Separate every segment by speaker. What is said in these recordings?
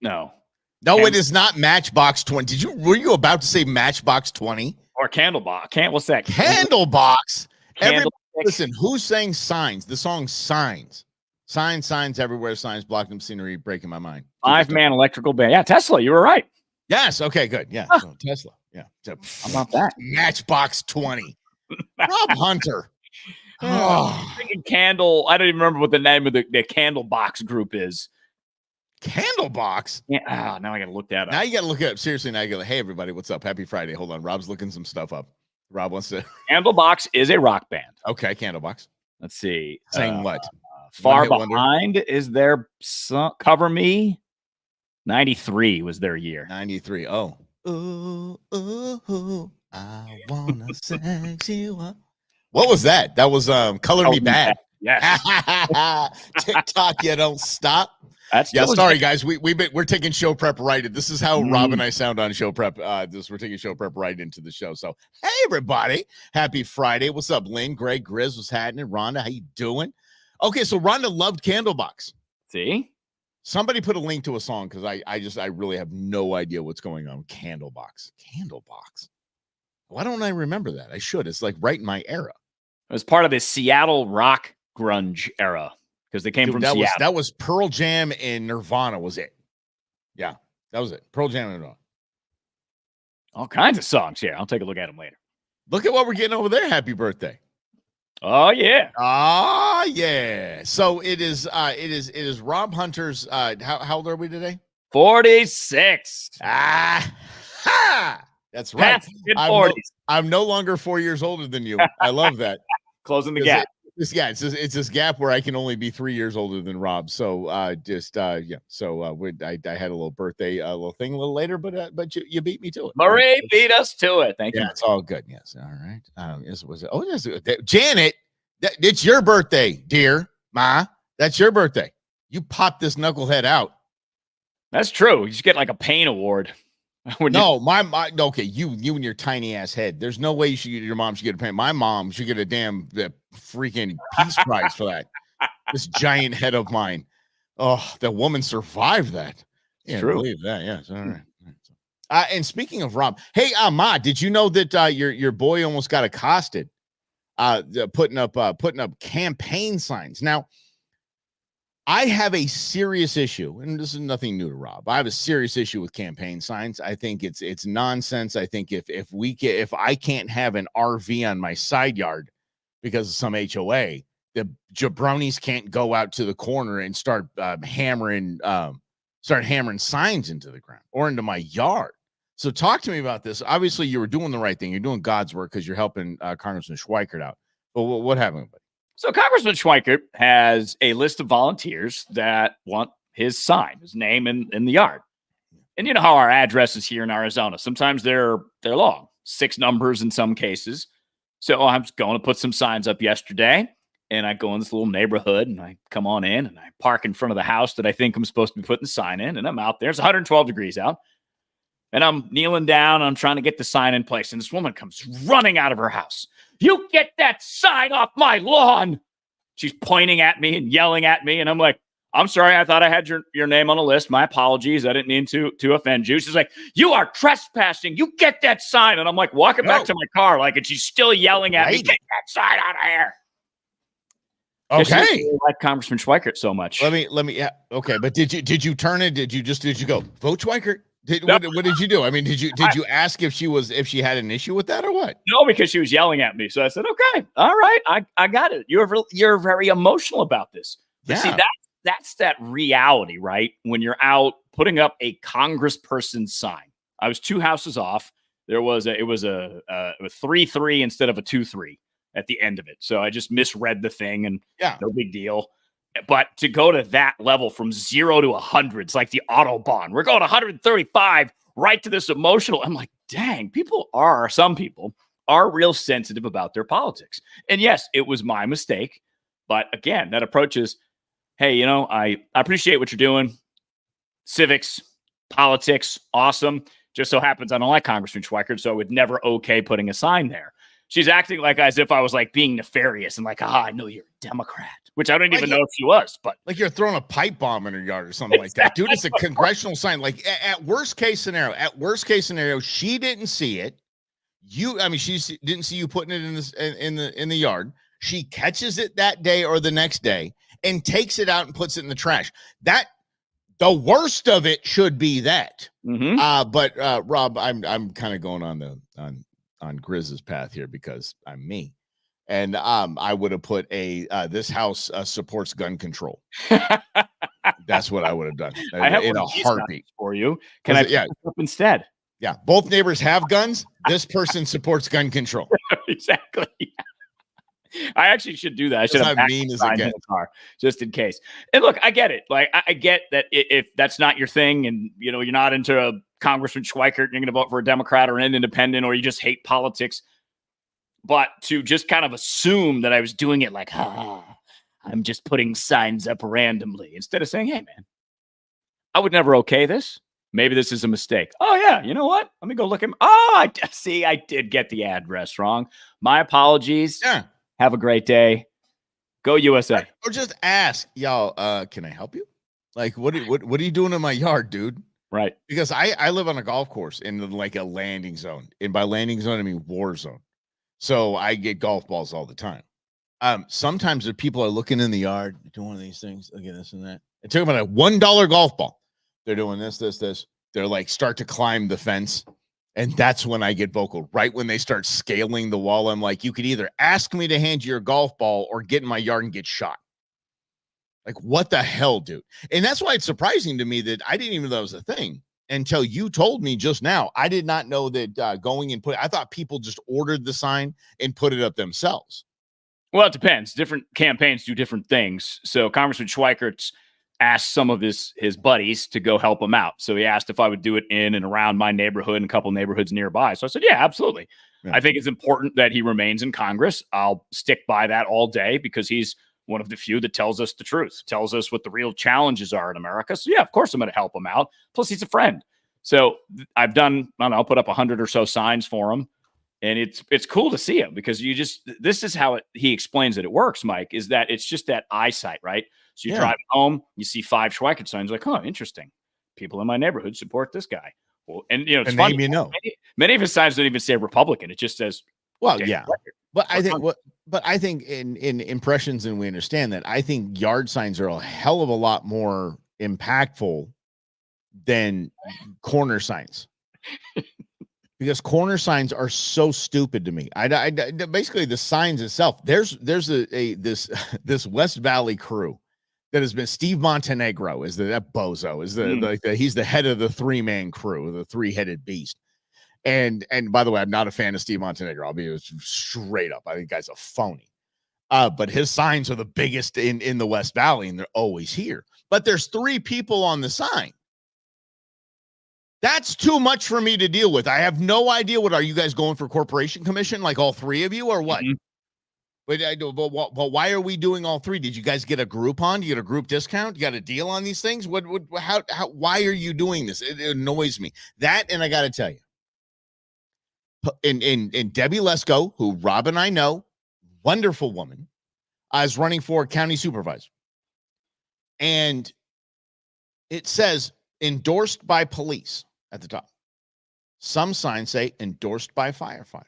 Speaker 1: No.
Speaker 2: No, it is not Matchbox 20. Were you about to say Matchbox 20?
Speaker 1: Or Candlebox. What's that?
Speaker 2: Candlebox.
Speaker 1: Candle.
Speaker 2: Listen, who's saying Signs? The song Signs. Signs everywhere. Signs blocking scenery, breaking my mind.
Speaker 1: 5-man electrical band. Yeah, Tesla. You were right.
Speaker 2: Yes. Okay, good. Yeah. So Tesla. Yeah. So,
Speaker 1: how about that?
Speaker 2: Matchbox 20. Rob Hunter.
Speaker 1: Freaking Candle. I don't even remember what the name of the Candlebox group is.
Speaker 2: Candlebox?
Speaker 1: Yeah. Oh, now I got to look that up.
Speaker 2: Now you got to look it up. Seriously, now you go, hey, everybody, what's up? Happy Friday. Hold on. Rob's looking some stuff up. Rob wants to.
Speaker 1: Candlebox is a rock band.
Speaker 2: Okay, Candlebox.
Speaker 1: Let's see.
Speaker 2: Saying what?
Speaker 1: Far Behind is their Cover Me. 93 was their year.
Speaker 2: 93. Oh. Ooh, ooh, ooh, I wanna sex you up. What was that? That was Color Me Bad.
Speaker 1: Yes.
Speaker 2: TikTok, you don't stop. Sorry guys. We're taking show prep right. This is how Rob and I sound on show prep. We're taking show prep right into the show. So hey everybody, happy Friday. What's up, Lynn, Greg, Grizz? What's happening? Rhonda, how you doing? Okay, so Rhonda loved Candlebox.
Speaker 1: See?
Speaker 2: Somebody put a link to a song because I really have no idea what's going on. Candlebox. Why don't I remember that? I should. It's like right in my era.
Speaker 1: It was part of the Seattle rock grunge era because they came from Seattle.
Speaker 2: That was Pearl Jam and Nirvana was it. Yeah, that was it. Pearl Jam and Nirvana.
Speaker 1: All kinds of songs here. I'll take a look at them later.
Speaker 2: Look at what we're getting over there. Happy birthday.
Speaker 1: Oh yeah.
Speaker 2: Ah yeah. So it is Rob Hunter's how old are we today?
Speaker 1: 46.
Speaker 2: That's right.
Speaker 1: Mid-40s.
Speaker 2: I'm no longer 4 years older than you. I love that.
Speaker 1: Closing the gap.
Speaker 2: It's this gap where I can only be 3 years older than Rob. So I had a little birthday little thing a little later, but you beat me to it.
Speaker 1: Marie beat us to it. Thank you.
Speaker 2: It's all good. Yes. All right. Janet, it's your birthday, dear Ma. That's your birthday. You pop this knucklehead out.
Speaker 1: That's true. You just get like a pain award.
Speaker 2: Okay, you and your tiny ass head. There's no way your mom should get a pain. My mom should get a damn freaking Peace Prize for that. This giant head of mine. Oh, that woman survived that. Yeah,
Speaker 1: true.
Speaker 2: Believe that. Yes. All right. And speaking of Rob, hey, Ma, did you know that your boy almost got accosted? Putting up campaign signs. Now, I have a serious issue, and this is nothing new to Rob. I have a serious issue with campaign signs. I think it's nonsense. I think if I can't have an RV on my side yard because of some HOA, the jabronis can't go out to the corner and start hammering signs into the ground or into my yard. So talk to me about this. Obviously, you were doing the right thing. You're doing God's work because you're helping Congressman Schweikert out. But what happened?
Speaker 1: So Congressman Schweikert has a list of volunteers that want his sign, his name in the yard. And you know how our addresses here in Arizona, sometimes they're long, 6 numbers in some cases. So I'm going to put some signs up yesterday, and I go in this little neighborhood, and I come on in, and I park in front of the house that I think I'm supposed to be putting the sign in, and I'm out there. It's 112 degrees out. And I'm kneeling down. I'm trying to get the sign in place. And this woman comes running out of her house. You get that sign off my lawn. She's pointing at me and yelling at me. And I'm like, I'm sorry. I thought I had your name on the list. My apologies. I didn't mean to offend you. She's like, you are trespassing. You get that sign. And I'm like walking back to my car. And she's still yelling at me. Get that sign out of here.
Speaker 2: Okay.
Speaker 1: Really like Congressman Schweikert so much.
Speaker 2: Let me. Yeah. Okay. But did you turn it? Did you go vote Schweikert? What did you do? I mean, did you ask if she had an issue with that or what?
Speaker 1: No, because she was yelling at me. So I said, okay, all right, I got it. You're very emotional about this. But see, that's that reality, right? When you're out putting up a congressperson sign. I was 2 houses off. It was a 3-3 instead of a 2-3 at the end of it. So I just misread the thing, and no big deal. But to go to that level from 0 to 100, it's like the Autobahn. We're going 135 right to this emotional. I'm like, dang, some people are real sensitive about their politics. And yes, it was my mistake. But again, that approach is, hey, I appreciate what you're doing. Civics, politics, awesome. Just so happens I don't like Congressman Schweikert, so I would never okay putting a sign there. She's acting like as if I was like being nefarious and like, I know you're a Democrat. which I don't
Speaker 2: Like
Speaker 1: even know if she was, but
Speaker 2: like you're throwing a pipe bomb in her yard or something like that. Dude, it's a congressional sign. Like at worst case scenario, she didn't see it. Didn't see you putting it in the yard. She catches it that day or the next day and takes it out and puts it in the trash. That the worst of it should be that. But Rob, I'm kind of going on Grizz's path here because I'm me. And I would have put this house supports gun control. That's what I would have done.
Speaker 1: I have
Speaker 2: in a heartbeat
Speaker 1: for you. Can I pick this up instead?
Speaker 2: Yeah, both neighbors have guns. This person supports gun control.
Speaker 1: Exactly. I actually should do that. I should have
Speaker 2: mean as it gets.
Speaker 1: car just in case. And look, I get it. Like I get that if that's not your thing, and you're not into a Congressman Schweikert, you're going to vote for a Democrat or an independent, or you just hate politics. But to just kind of assume that I was doing it like, I'm just putting signs up randomly instead of saying, hey, man, I would never okay this. Maybe this is a mistake. Oh, yeah. You know what? Let me go look at him. Oh, I did get the address wrong. My apologies.
Speaker 2: Yeah.
Speaker 1: Have a great day. Go USA.
Speaker 2: Or just ask, y'all, can I help you? Like, what are you doing in my yard, dude?
Speaker 1: Right.
Speaker 2: Because I live on a golf course in like a landing zone. And by landing zone, I mean war zone. So I get golf balls all the time. Sometimes the people are looking in the yard, doing one of these things, again, this and that. And talking about a $1 golf ball. They're doing this. They're like start to climb the fence. And that's when I get vocal. Right when they start scaling the wall, I'm like, you could either ask me to hand you your golf ball or get in my yard and get shot. Like, what the hell, dude? And that's why it's surprising to me that I didn't even know that was a thing until you told me just now. I did not know that going and I thought people just ordered the sign and put it up themselves.
Speaker 1: Well, it depends. Different campaigns do different things. So Congressman Schweikert's asked some of his buddies to go help him out. So he asked if I would do it in and around my neighborhood and a couple neighborhoods nearby. So I said, yeah, absolutely. Yeah. I think it's important that he remains in Congress. I'll stick by that all day because he's one of the few that tells us the truth, tells us what the real challenges are in America. So yeah, of course I'm going to help him out. Plus he's a friend. So I've done, I'll put up 100 or so signs for him. And it's cool to see him because this is how he explains that it works, Mike, is that it's just that eyesight, right? So you drive home, you see 5 Schweikert signs, like, oh, interesting. People in my neighborhood support this guy. Well, and it's funny. Many of his signs don't even say Republican. It just says,
Speaker 2: well, yeah. But I think in impressions, and we understand that, I think yard signs are a hell of a lot more impactful than corner signs. Because corner signs are so stupid to me. I basically the signs itself. There's this West Valley crew that has been Steve Montenegro is that bozo is he's the head of the 3-man crew, the 3-headed beast. And by the way, I'm not a fan of Steve Montenegro. I'll be straight up. I think the guy's a phony. But his signs are the biggest in the West Valley, and they're always here. But there's 3 people on the sign. That's too much for me to deal with. I have no idea. What are you guys going for? Corporation commission, like all 3 of you, or what? Mm-hmm. But why are we doing all 3? Did you guys get a Groupon? You get a group discount? You got a deal on these things? Why are you doing this? It annoys me. That, and I got to tell you, in Debbie Lesko, who Rob and I know, wonderful woman, is running for county supervisor, and it says endorsed by police at the top. Some signs say endorsed by firefighters.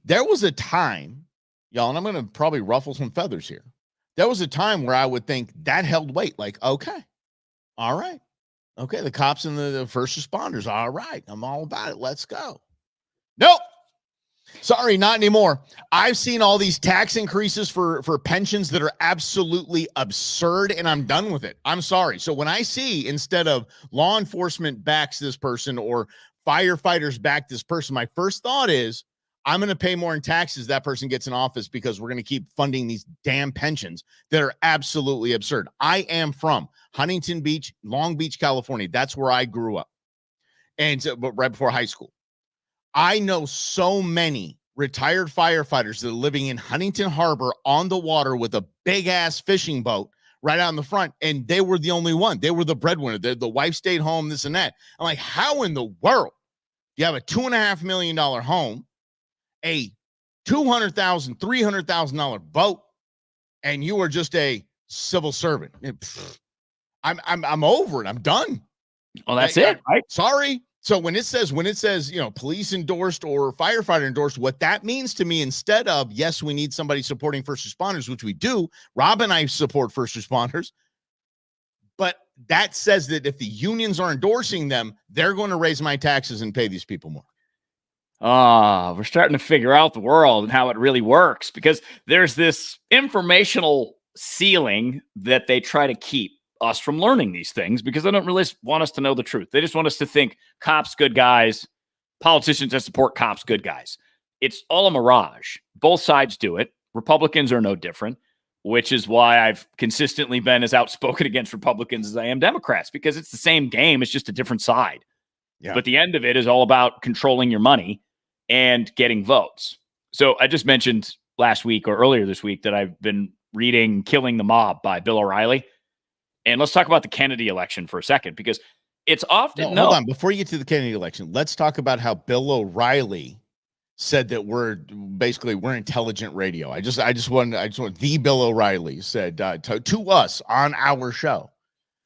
Speaker 2: There was a time, y'all, and I'm going to probably ruffle some feathers here. There was a time where I would think that held weight. Like, okay, all right. Okay, the cops and the first responders, all right, I'm all about it. Let's go. Nope. Sorry, not anymore. I've seen all these tax increases for pensions that are absolutely absurd, and I'm done with it. I'm sorry. So when I see, instead of law enforcement backs this person or firefighters back this person, my first thought is I'm going to pay more in taxes that person gets in office because we're going to keep funding these damn pensions that are absolutely absurd. I am from Huntington Beach, Long Beach, California. That's where I grew up. And so, but right before high school. I know so many retired firefighters that are living in Huntington Harbor on the water with a big ass fishing boat right out in the front. And they were the only one. They were the breadwinner. The wife stayed home, this and that. I'm like, how in the world do you have a $2.5 million home, a $200,000, $300,000 boat, and you are just a civil servant. I'm over it. I'm done.
Speaker 1: Well, that's it, right?
Speaker 2: Sorry. So when it says, police endorsed or firefighter endorsed, what that means to me, instead of, yes, we need somebody supporting first responders, which we do. Rob and I support first responders. But that says that if the unions are endorsing them, they're going to raise my taxes and pay these people more.
Speaker 1: We're starting to figure out the world and how it really works, because there's this informational ceiling that they try to keep us from learning these things, because they don't really want us to know the truth. They just want us to think cops, good guys, politicians that support cops, good guys. It's all a mirage. Both sides do it. Republicans are no different, which is why I've consistently been as outspoken against Republicans as I am Democrats, because it's the same game. It's just a different side. Yeah. But the end of it is all about controlling your money and getting votes. So I just mentioned last week or earlier this week that I've been reading Killing the Mob by Bill O'Reilly. And let's talk about the Kennedy election for a second, because it's often
Speaker 2: hold on. Before you get to the Kennedy election, let's talk about how Bill O'Reilly said that we're intelligent radio. I just want the Bill O'Reilly said to us on our show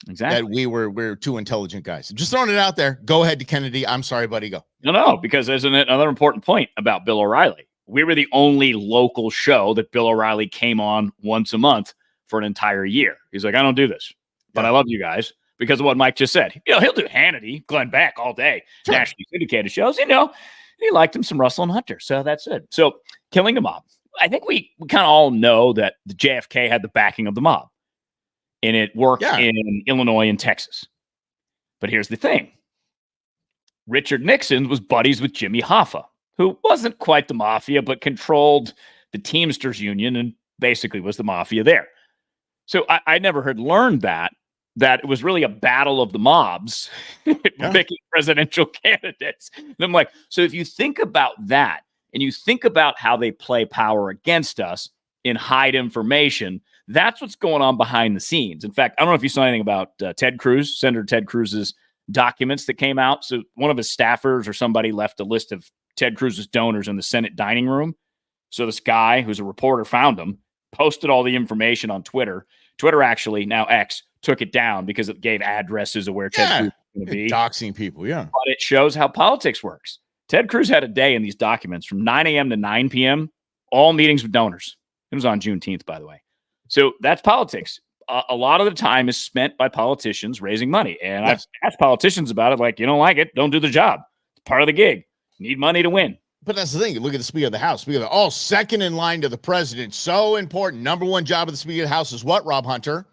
Speaker 2: that we're two intelligent guys. Just throwing it out there. Go ahead to Kennedy. I'm sorry, buddy. Go.
Speaker 1: No, because there's another important point about Bill O'Reilly. We were the only local show that Bill O'Reilly came on once a month for an entire year. He's like, I don't do this, but I love you guys because of what Mike just said. He'll do Hannity, Glenn Beck all day, sure. Nationally syndicated shows. He liked him some Russell and Hunter, so that's it. So Killing the Mob. I think we kind of all know that the JFK had the backing of the mob, and it worked in Illinois and Texas. But here's the thing. Richard Nixon was buddies with Jimmy Hoffa, who wasn't quite the mafia, but controlled the Teamsters Union and basically was the mafia there. So I never had learned that it was really a battle of the mobs picking presidential candidates. And I'm like, so if you think about that and you think about how they play power against us and hide information, that's what's going on behind the scenes. In fact, I don't know if you saw anything about Ted Cruz, Senator Ted Cruz's documents that came out. So one of his staffers or somebody left a list of Ted Cruz's donors in the Senate dining room. So this guy who's a reporter found them, posted all the information on Twitter. Twitter actually, now X, took it down because it gave addresses of where Ted Cruz was going to be.
Speaker 2: Doxing people, yeah.
Speaker 1: But it shows how politics works. Ted Cruz had a day in these documents from 9 a.m. to 9 p.m., all meetings with donors. It was on Juneteenth, by the way. So that's politics. A lot of the time is spent by politicians raising money. And I've asked politicians about it, like, you don't like it, don't do the job. It's part of the gig. You need money to win.
Speaker 2: But that's the thing. Look at the Speaker of the House. Second in line to the president. So important. Number one job of the Speaker of the House is what, Rob Hunter?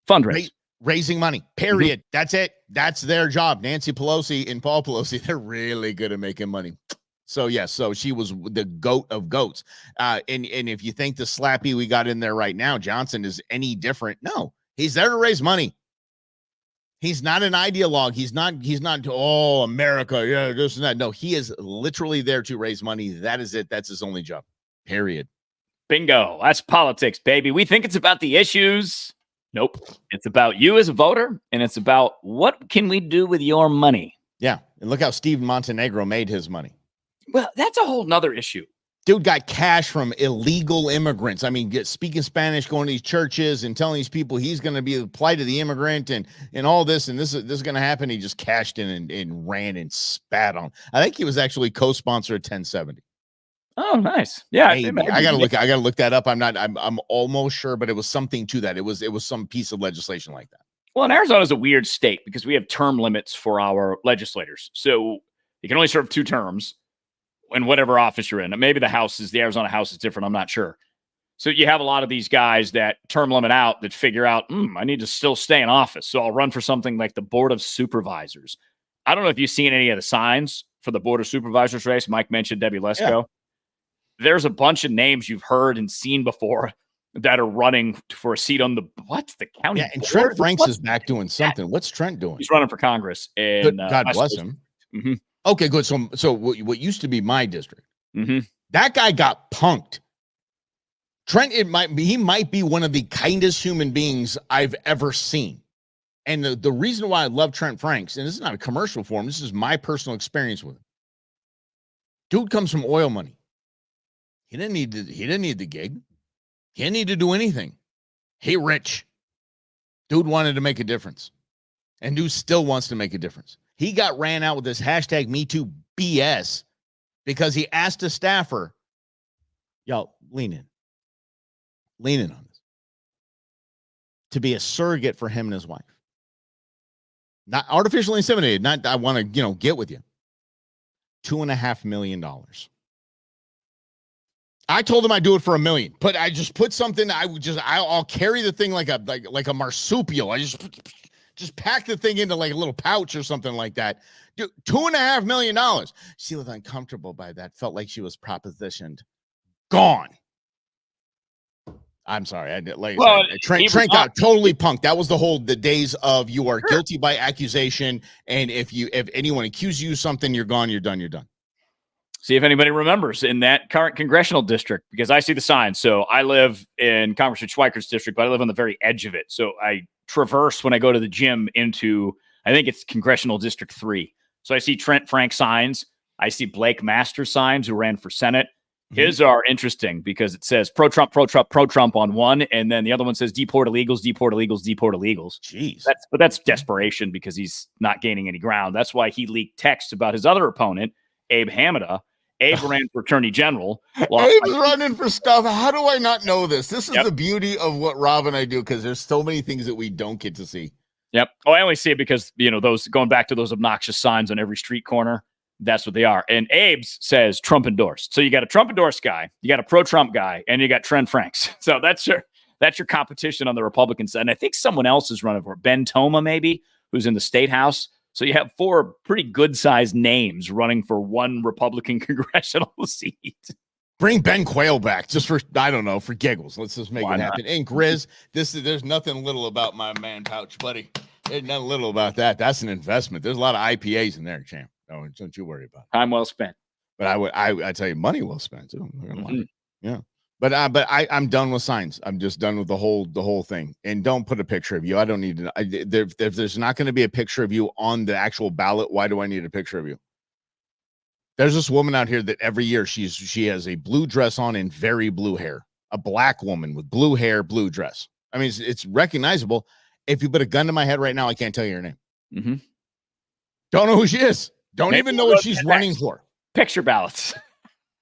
Speaker 1: Fundraise.
Speaker 2: Raising money. Period. Mm-hmm. That's it. That's their job. Nancy Pelosi and Paul Pelosi, they're really good at making money. So, yes. So she was the goat of goats. And if you think the slappy we got in there right now, Johnson, is any different, no. He's there to raise money. He's not an ideologue. He's not, America, yeah, this and that. No, he is literally there to raise money. That is it. That's his only job. Period.
Speaker 1: Bingo. That's politics, baby. We think it's about the issues. Nope. It's about you as a voter, and it's about what can we do with your money.
Speaker 2: Yeah. And look how Steven Montenegro made his money.
Speaker 1: Well, that's a whole nother issue.
Speaker 2: Dude got cash from illegal immigrants. I mean, speaking Spanish, going to these churches and telling these people he's going to be the plight of the immigrant and all this, and this is going to happen. He just cashed in and ran and spat on. I think he was actually co-sponsor at 1070.
Speaker 1: Oh, nice. Yeah.
Speaker 2: I gotta look that up. I'm almost sure, but it was something to that. It was some piece of legislation like that.
Speaker 1: Well, and Arizona is a weird state because we have term limits for our legislators. So you can only serve 2 terms in whatever office you're in. Maybe the Arizona House is different. I'm not sure. So you have a lot of these guys that term limit out that figure out, I need to still stay in office. So I'll run for something like the Board of Supervisors. I don't know if you've seen any of the signs for the Board of Supervisors race. Mike mentioned Debbie Lesko. Yeah. There's a bunch of names you've heard and seen before that are running for a seat on the county.
Speaker 2: Yeah, and board? Trent Franks is back doing something. What's Trent doing?
Speaker 1: He's running for Congress. And
Speaker 2: God bless him. Mm-hmm. Okay, good. So what used to be my district, that guy got punked. Trent, he might be one of the kindest human beings I've ever seen. And the reason why I love Trent Franks, and this is not a commercial for him, this is my personal experience with him. Dude comes from oil money. He didn't need the gig. He didn't need to do anything. Hey, Rich. Dude wanted to make a difference. And dude still wants to make a difference. He got ran out with this hashtag #MeToo BS because he asked a staffer, yo, lean in on this, to be a surrogate for him and his wife. Not artificially inseminated, not I want to, get with you. $2.5 million. I told him I'd do it for $1 million, but I just put something. I'll carry the thing like a marsupial. I just pack the thing into like a little pouch or something like that. Dude, $2.5 million. She was uncomfortable by that. Felt like she was propositioned. Gone. I'm sorry. Trent got totally punked. That was the days of you are guilty by accusation, and if anyone accuses you of something, you're gone. You're done.
Speaker 1: See if anybody remembers in that current congressional district, because I see the signs. So I live in Congressman Schweikert's district, but I live on the very edge of it. So I traverse when I go to the gym into, I think it's Congressional District 3. So I see Trent Frank signs. I see Blake Masters signs, who ran for Senate. His are interesting because it says pro-Trump, pro-Trump, pro-Trump on one, and then the other one says deport illegals, deport illegals, deport illegals.
Speaker 2: Jeez.
Speaker 1: That's desperation because he's not gaining any ground. That's why he leaked texts about his other opponent, Abe Hamada. Abe ran for attorney general.
Speaker 2: Abe's running for stuff. How do I not know this? This is the beauty of what Rob and I do, because there's so many things that we don't get to see.
Speaker 1: Yep. Oh, I only see it because, those going back to those obnoxious signs on every street corner. That's what they are. And Abe's says Trump endorsed. So you got a Trump endorsed guy, you got a pro-Trump guy, and you got Trent Franks. So that's your competition on the Republican side. And I think someone else is running for it. Ben Toma, maybe, who's in the state house. So you have 4 pretty good-sized names running for one Republican congressional seat.
Speaker 2: Bring Ben Quayle back just for, I don't know, for giggles. Let's just make it happen. And Grizz, there's nothing little about my man pouch, buddy. There's nothing little about that. That's an investment. There's a lot of IPAs in there, champ. Don't you worry about it.
Speaker 1: Time well spent.
Speaker 2: But I tell you, money well spent too. Yeah. But I'm done with signs. I'm just done with the whole thing. And don't put a picture of you. I don't need to. If there's not going to be a picture of you on the actual ballot, why do I need a picture of you? There's this woman out here that every year she has a blue dress on and very blue hair. A black woman with blue hair, blue dress. I mean, it's recognizable. If you put a gun to my head right now, I can't tell you her name.
Speaker 1: Mm-hmm.
Speaker 2: Don't know who she is. Don't even know what she's running for.
Speaker 1: Picture ballots.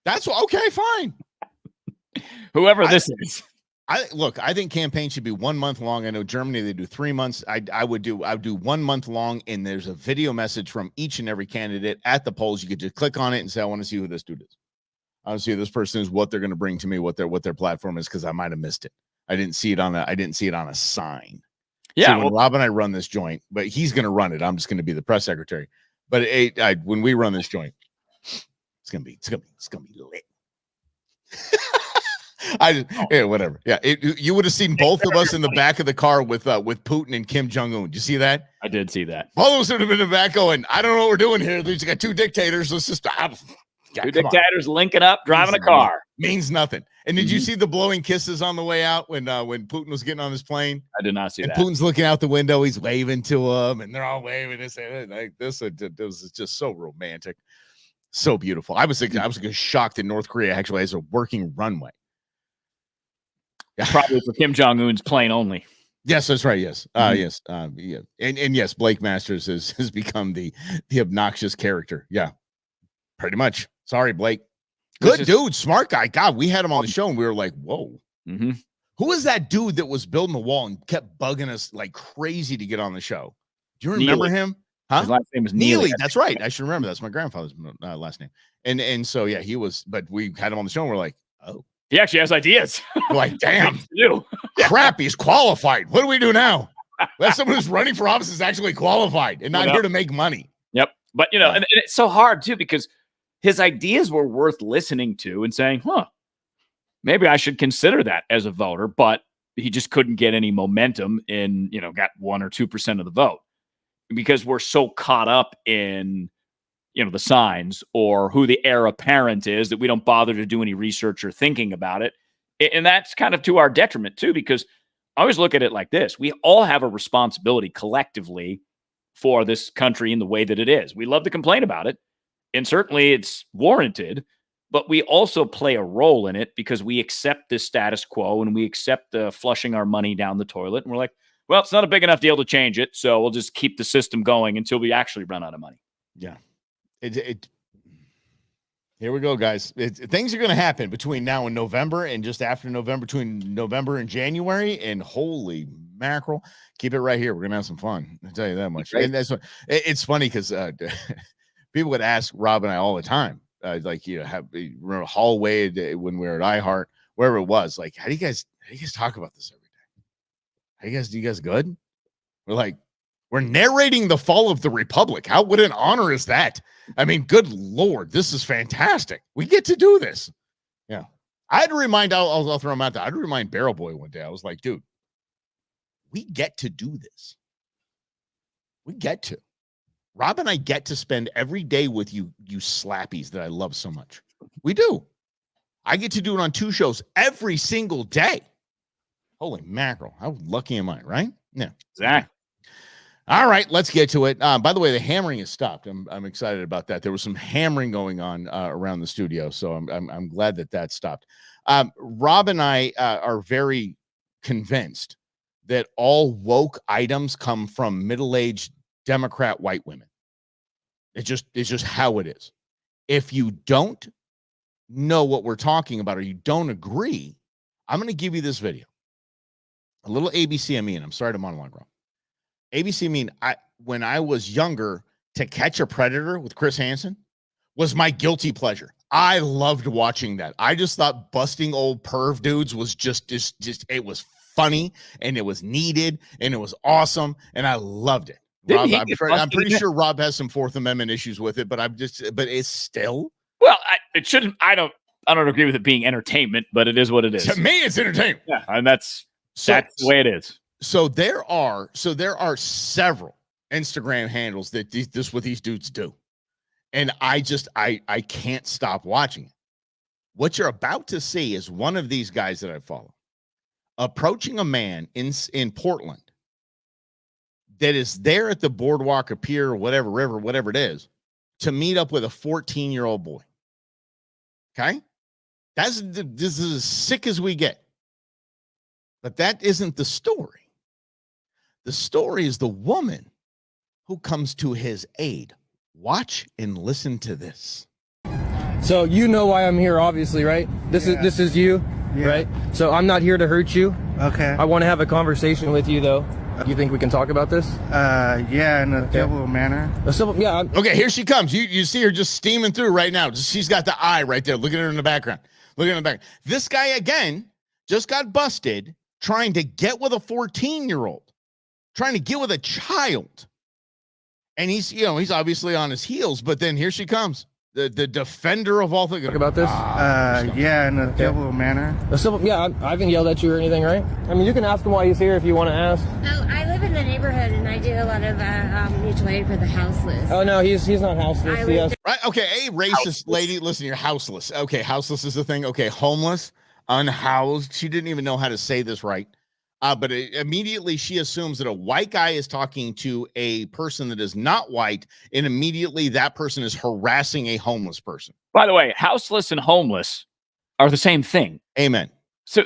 Speaker 2: That's okay. Fine.
Speaker 1: Whoever this is.
Speaker 2: I think campaigns should be 1 month long. I know Germany, they do 3 months. I would do 1 month long, and there's a video message from each and every candidate at the polls. You could just click on it and say, I want to see who this dude is. I want to see who this person is, what they're going to bring to me, what their platform is, because I might have missed it. I didn't see it on a sign. Yeah. So when Rob and I run this joint, but he's going to run it. I'm just going to be the press secretary. But when we run this joint, it's gonna be lit. Whatever. Yeah, you would have seen both of us in the back of the car with Putin and Kim Jong-un. Did you see that?
Speaker 1: I did see that.
Speaker 2: All of us would have been in the back going, I don't know what we're doing here. There's got 2 dictators. Let's just
Speaker 1: two dictators linking up, driving a car.
Speaker 2: Means nothing. And did you see the blowing kisses on the way out when Putin was getting on his plane?
Speaker 1: I did not see that.
Speaker 2: Putin's looking out the window. He's waving to them, and they're all waving and saying, like, this was just so romantic. So beautiful. I was shocked that North Korea actually has a working runway.
Speaker 1: Probably for Kim Jong-un's plane only.
Speaker 2: Yes, that's right. Yes. Yes. Yeah. And yes, Blake Masters has become the obnoxious character. Yeah. Pretty much. Sorry, Blake. Good dude, smart guy. God, we had him on the show and we were like, whoa.
Speaker 1: Mm-hmm.
Speaker 2: Who is that dude that was building the wall and kept bugging us like crazy to get on the show? Do you remember him? Huh?
Speaker 1: His last name is
Speaker 2: Neely. That's right. I should remember. That's my grandfather's last name. And so, yeah, he was, but we had him on the show and we're like, oh.
Speaker 1: He actually has ideas.
Speaker 2: We're like, damn. Crap, he's qualified. What do we do now? That's someone who's running for office is actually qualified and not here to make money.
Speaker 1: Yep. But, and it's so hard, too, because his ideas were worth listening to and saying, maybe I should consider that as a voter, but he just couldn't get any momentum and, got 1 or 2% of the vote because we're so caught up in, the signs or who the heir apparent is that we don't bother to do any research or thinking about it. And that's kind of to our detriment too, because I always look at it like this. We all have a responsibility collectively for this country in the way that it is. We love to complain about it. And certainly it's warranted, but we also play a role in it because we accept this status quo and we accept the flushing our money down the toilet. And we're like, well, it's not a big enough deal to change it. So we'll just keep the system going until we actually run out of money.
Speaker 2: Yeah. Here we go, guys. Things are going to happen between now and November, and just after November, between November and January. And holy mackerel, keep it right here. We're going to have some fun. I'll tell you that much.
Speaker 1: Right.
Speaker 2: And that's what it's funny because people would ask Rob and I all the time, like, remember hallway when we were at iHeart, wherever it was, like, how do you guys talk about this every day? Do you guys good? We're like, we're narrating the fall of the Republic. What an honor is that? I mean, good Lord, this is fantastic. We get to do this. Yeah. I had to remind, I'll throw him out there. I had to remind Barrel Boy one day. I was like, dude, we get to do this. We get to. Rob and I get to spend every day with you slappies that I love so much. We do. I get to do it on 2 shows every single day. Holy mackerel. How lucky am I, right? Yeah.
Speaker 1: Exactly.
Speaker 2: All right, let's get to it. By the way, the hammering has stopped. I'm excited about that. There was some hammering going on around the studio, so I'm glad that stopped. Rob and I are very convinced that all woke items come from middle-aged Democrat white women. It's just how it is. If you don't know what we're talking about or you don't agree, I'm going to give you this video. A little ABCME, and I'm sorry to monologue, Rob. ABC when I was younger, To Catch a Predator with Chris Hansen was my guilty pleasure. I loved watching that. I just thought busting old perv dudes was just it was funny and it was needed and it was awesome and I loved it. Rob, I'm pretty sure Rob has some Fourth Amendment issues with it, but it's still.
Speaker 1: Well, it shouldn't. I don't agree with it being entertainment, but it is what it is.
Speaker 2: To me, it's entertainment.
Speaker 1: Yeah, and that's the way it is.
Speaker 2: So there are several Instagram handles that what these dudes do. And I can't stop watching it. What you're about to see is one of these guys that I follow approaching a man in Portland that is there at the boardwalk or pier or whatever, river, whatever it is, to meet up with a 14-year-old boy. Okay? This is as sick as we get. But that isn't the story. The story is the woman who comes to his aid. Watch and listen to this.
Speaker 3: So you know why I'm here, obviously, right? This is you, right? So I'm not here to hurt you.
Speaker 4: Okay.
Speaker 3: I want to have a conversation with you, though. You think we can talk about this?
Speaker 4: Yeah, in a civil manner.
Speaker 2: Okay, here she comes. You see her just steaming through right now. She's got the eye right there. Look at her in the background. This guy, again, just got busted trying to get with a 14-year-old. Trying to get with a child. And he's obviously on his heels, but then here she comes. The defender of all things.
Speaker 3: Talk about this?
Speaker 4: Yeah, in a civil manner.
Speaker 3: I haven't yelled at you or anything, right? I mean, you can ask him why he's here if you want to ask.
Speaker 5: Oh, I live in the neighborhood and I do a lot of mutual aid for the houseless.
Speaker 3: Oh, no, he's not houseless.
Speaker 2: Right, okay, a racist lady. Listen, you're houseless. Okay, houseless is the thing. Okay, homeless, unhoused. She didn't even know how to say this right. But immediately she assumes that a white guy is talking to a person that is not white, and immediately that person is harassing a homeless person.
Speaker 1: By the way, houseless and homeless are the same thing.
Speaker 2: Amen.
Speaker 1: So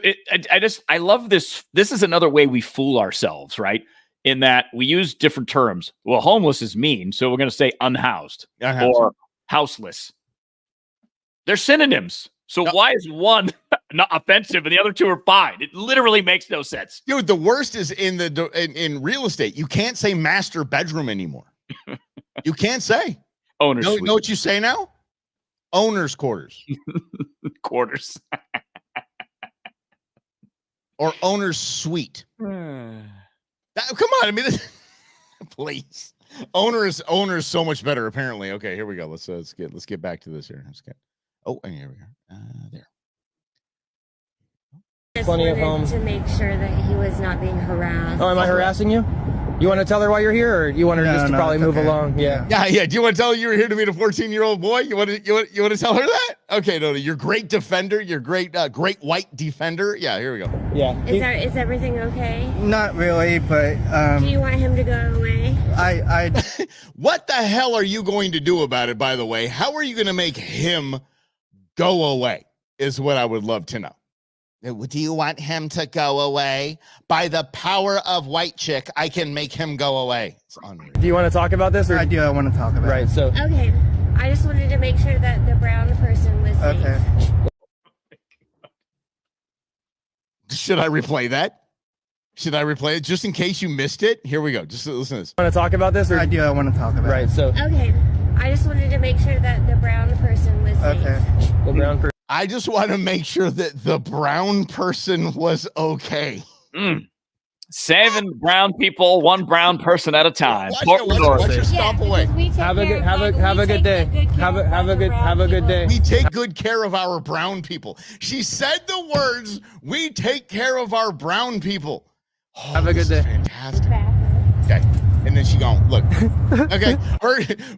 Speaker 1: I love this. This is another way we fool ourselves, right? In that we use different terms. Well, homeless is mean, so we're going to say unhoused or houseless. They're synonyms. So why is one not offensive and the other 2 are fine? It literally makes no sense.
Speaker 2: Dude, the worst is in real estate. You can't say master bedroom anymore. You can't say.
Speaker 1: Owner's
Speaker 2: suite. Know what you say now? Owner's quarters.
Speaker 1: Quarters.
Speaker 2: Or owner's suite. Come on, I mean, please. Owner is so much better, apparently. Okay, here we go. Let's get back to this here. Oh, and here we go. There.
Speaker 3: Plenty of homes.
Speaker 5: To make sure that he was not being harassed.
Speaker 3: Oh, am I harassing you? You want to tell her why you're here, or you want her just to probably move along? Yeah.
Speaker 2: Do you want to tell her you were here to meet a 14-year-old boy? You want to tell her that? Okay, no, you're great defender. You're great white defender. Yeah, here we go.
Speaker 3: Yeah.
Speaker 5: Is everything okay?
Speaker 4: Not really, but
Speaker 5: do you want him to go away?
Speaker 4: I
Speaker 2: What the hell are you going to do about it? By the way, how are you going to make him go away is what I would love to know. Do you want him to go away? By the power of white chick, I can make him go away. It's unreal.
Speaker 3: Do you want to talk about this? Or?
Speaker 4: I do. I want to talk about
Speaker 3: Right.
Speaker 4: it.
Speaker 3: So
Speaker 5: Okay. I just wanted to make sure that the brown person was safe.
Speaker 4: Okay.
Speaker 2: Should I replay that? Should I replay it just in case you missed it? Here we go. Just listen to this.
Speaker 3: want to talk about this? Or?
Speaker 4: I do. I want to talk about
Speaker 3: Right.
Speaker 4: it.
Speaker 3: So
Speaker 5: Okay. I just wanted to make sure that the brown person was safe.
Speaker 4: Okay.
Speaker 3: the brown person.
Speaker 2: I just want to make sure that the brown person was okay.
Speaker 1: Saving brown people, one brown person at a time.
Speaker 2: Watch your stomp away.
Speaker 5: because we take
Speaker 3: Have a
Speaker 5: care
Speaker 3: good
Speaker 5: of-
Speaker 3: have a
Speaker 5: we
Speaker 3: good
Speaker 5: take
Speaker 3: day.
Speaker 5: good care
Speaker 3: Have
Speaker 5: of
Speaker 3: a
Speaker 5: the
Speaker 3: good
Speaker 5: brown
Speaker 3: day.
Speaker 2: We take good care of our brown people. She said the words, we take care of our brown people. Oh,
Speaker 3: Have a good
Speaker 2: this is
Speaker 3: day.
Speaker 2: Fantastic.
Speaker 5: people.
Speaker 2: Okay. And then she gone, look. Okay.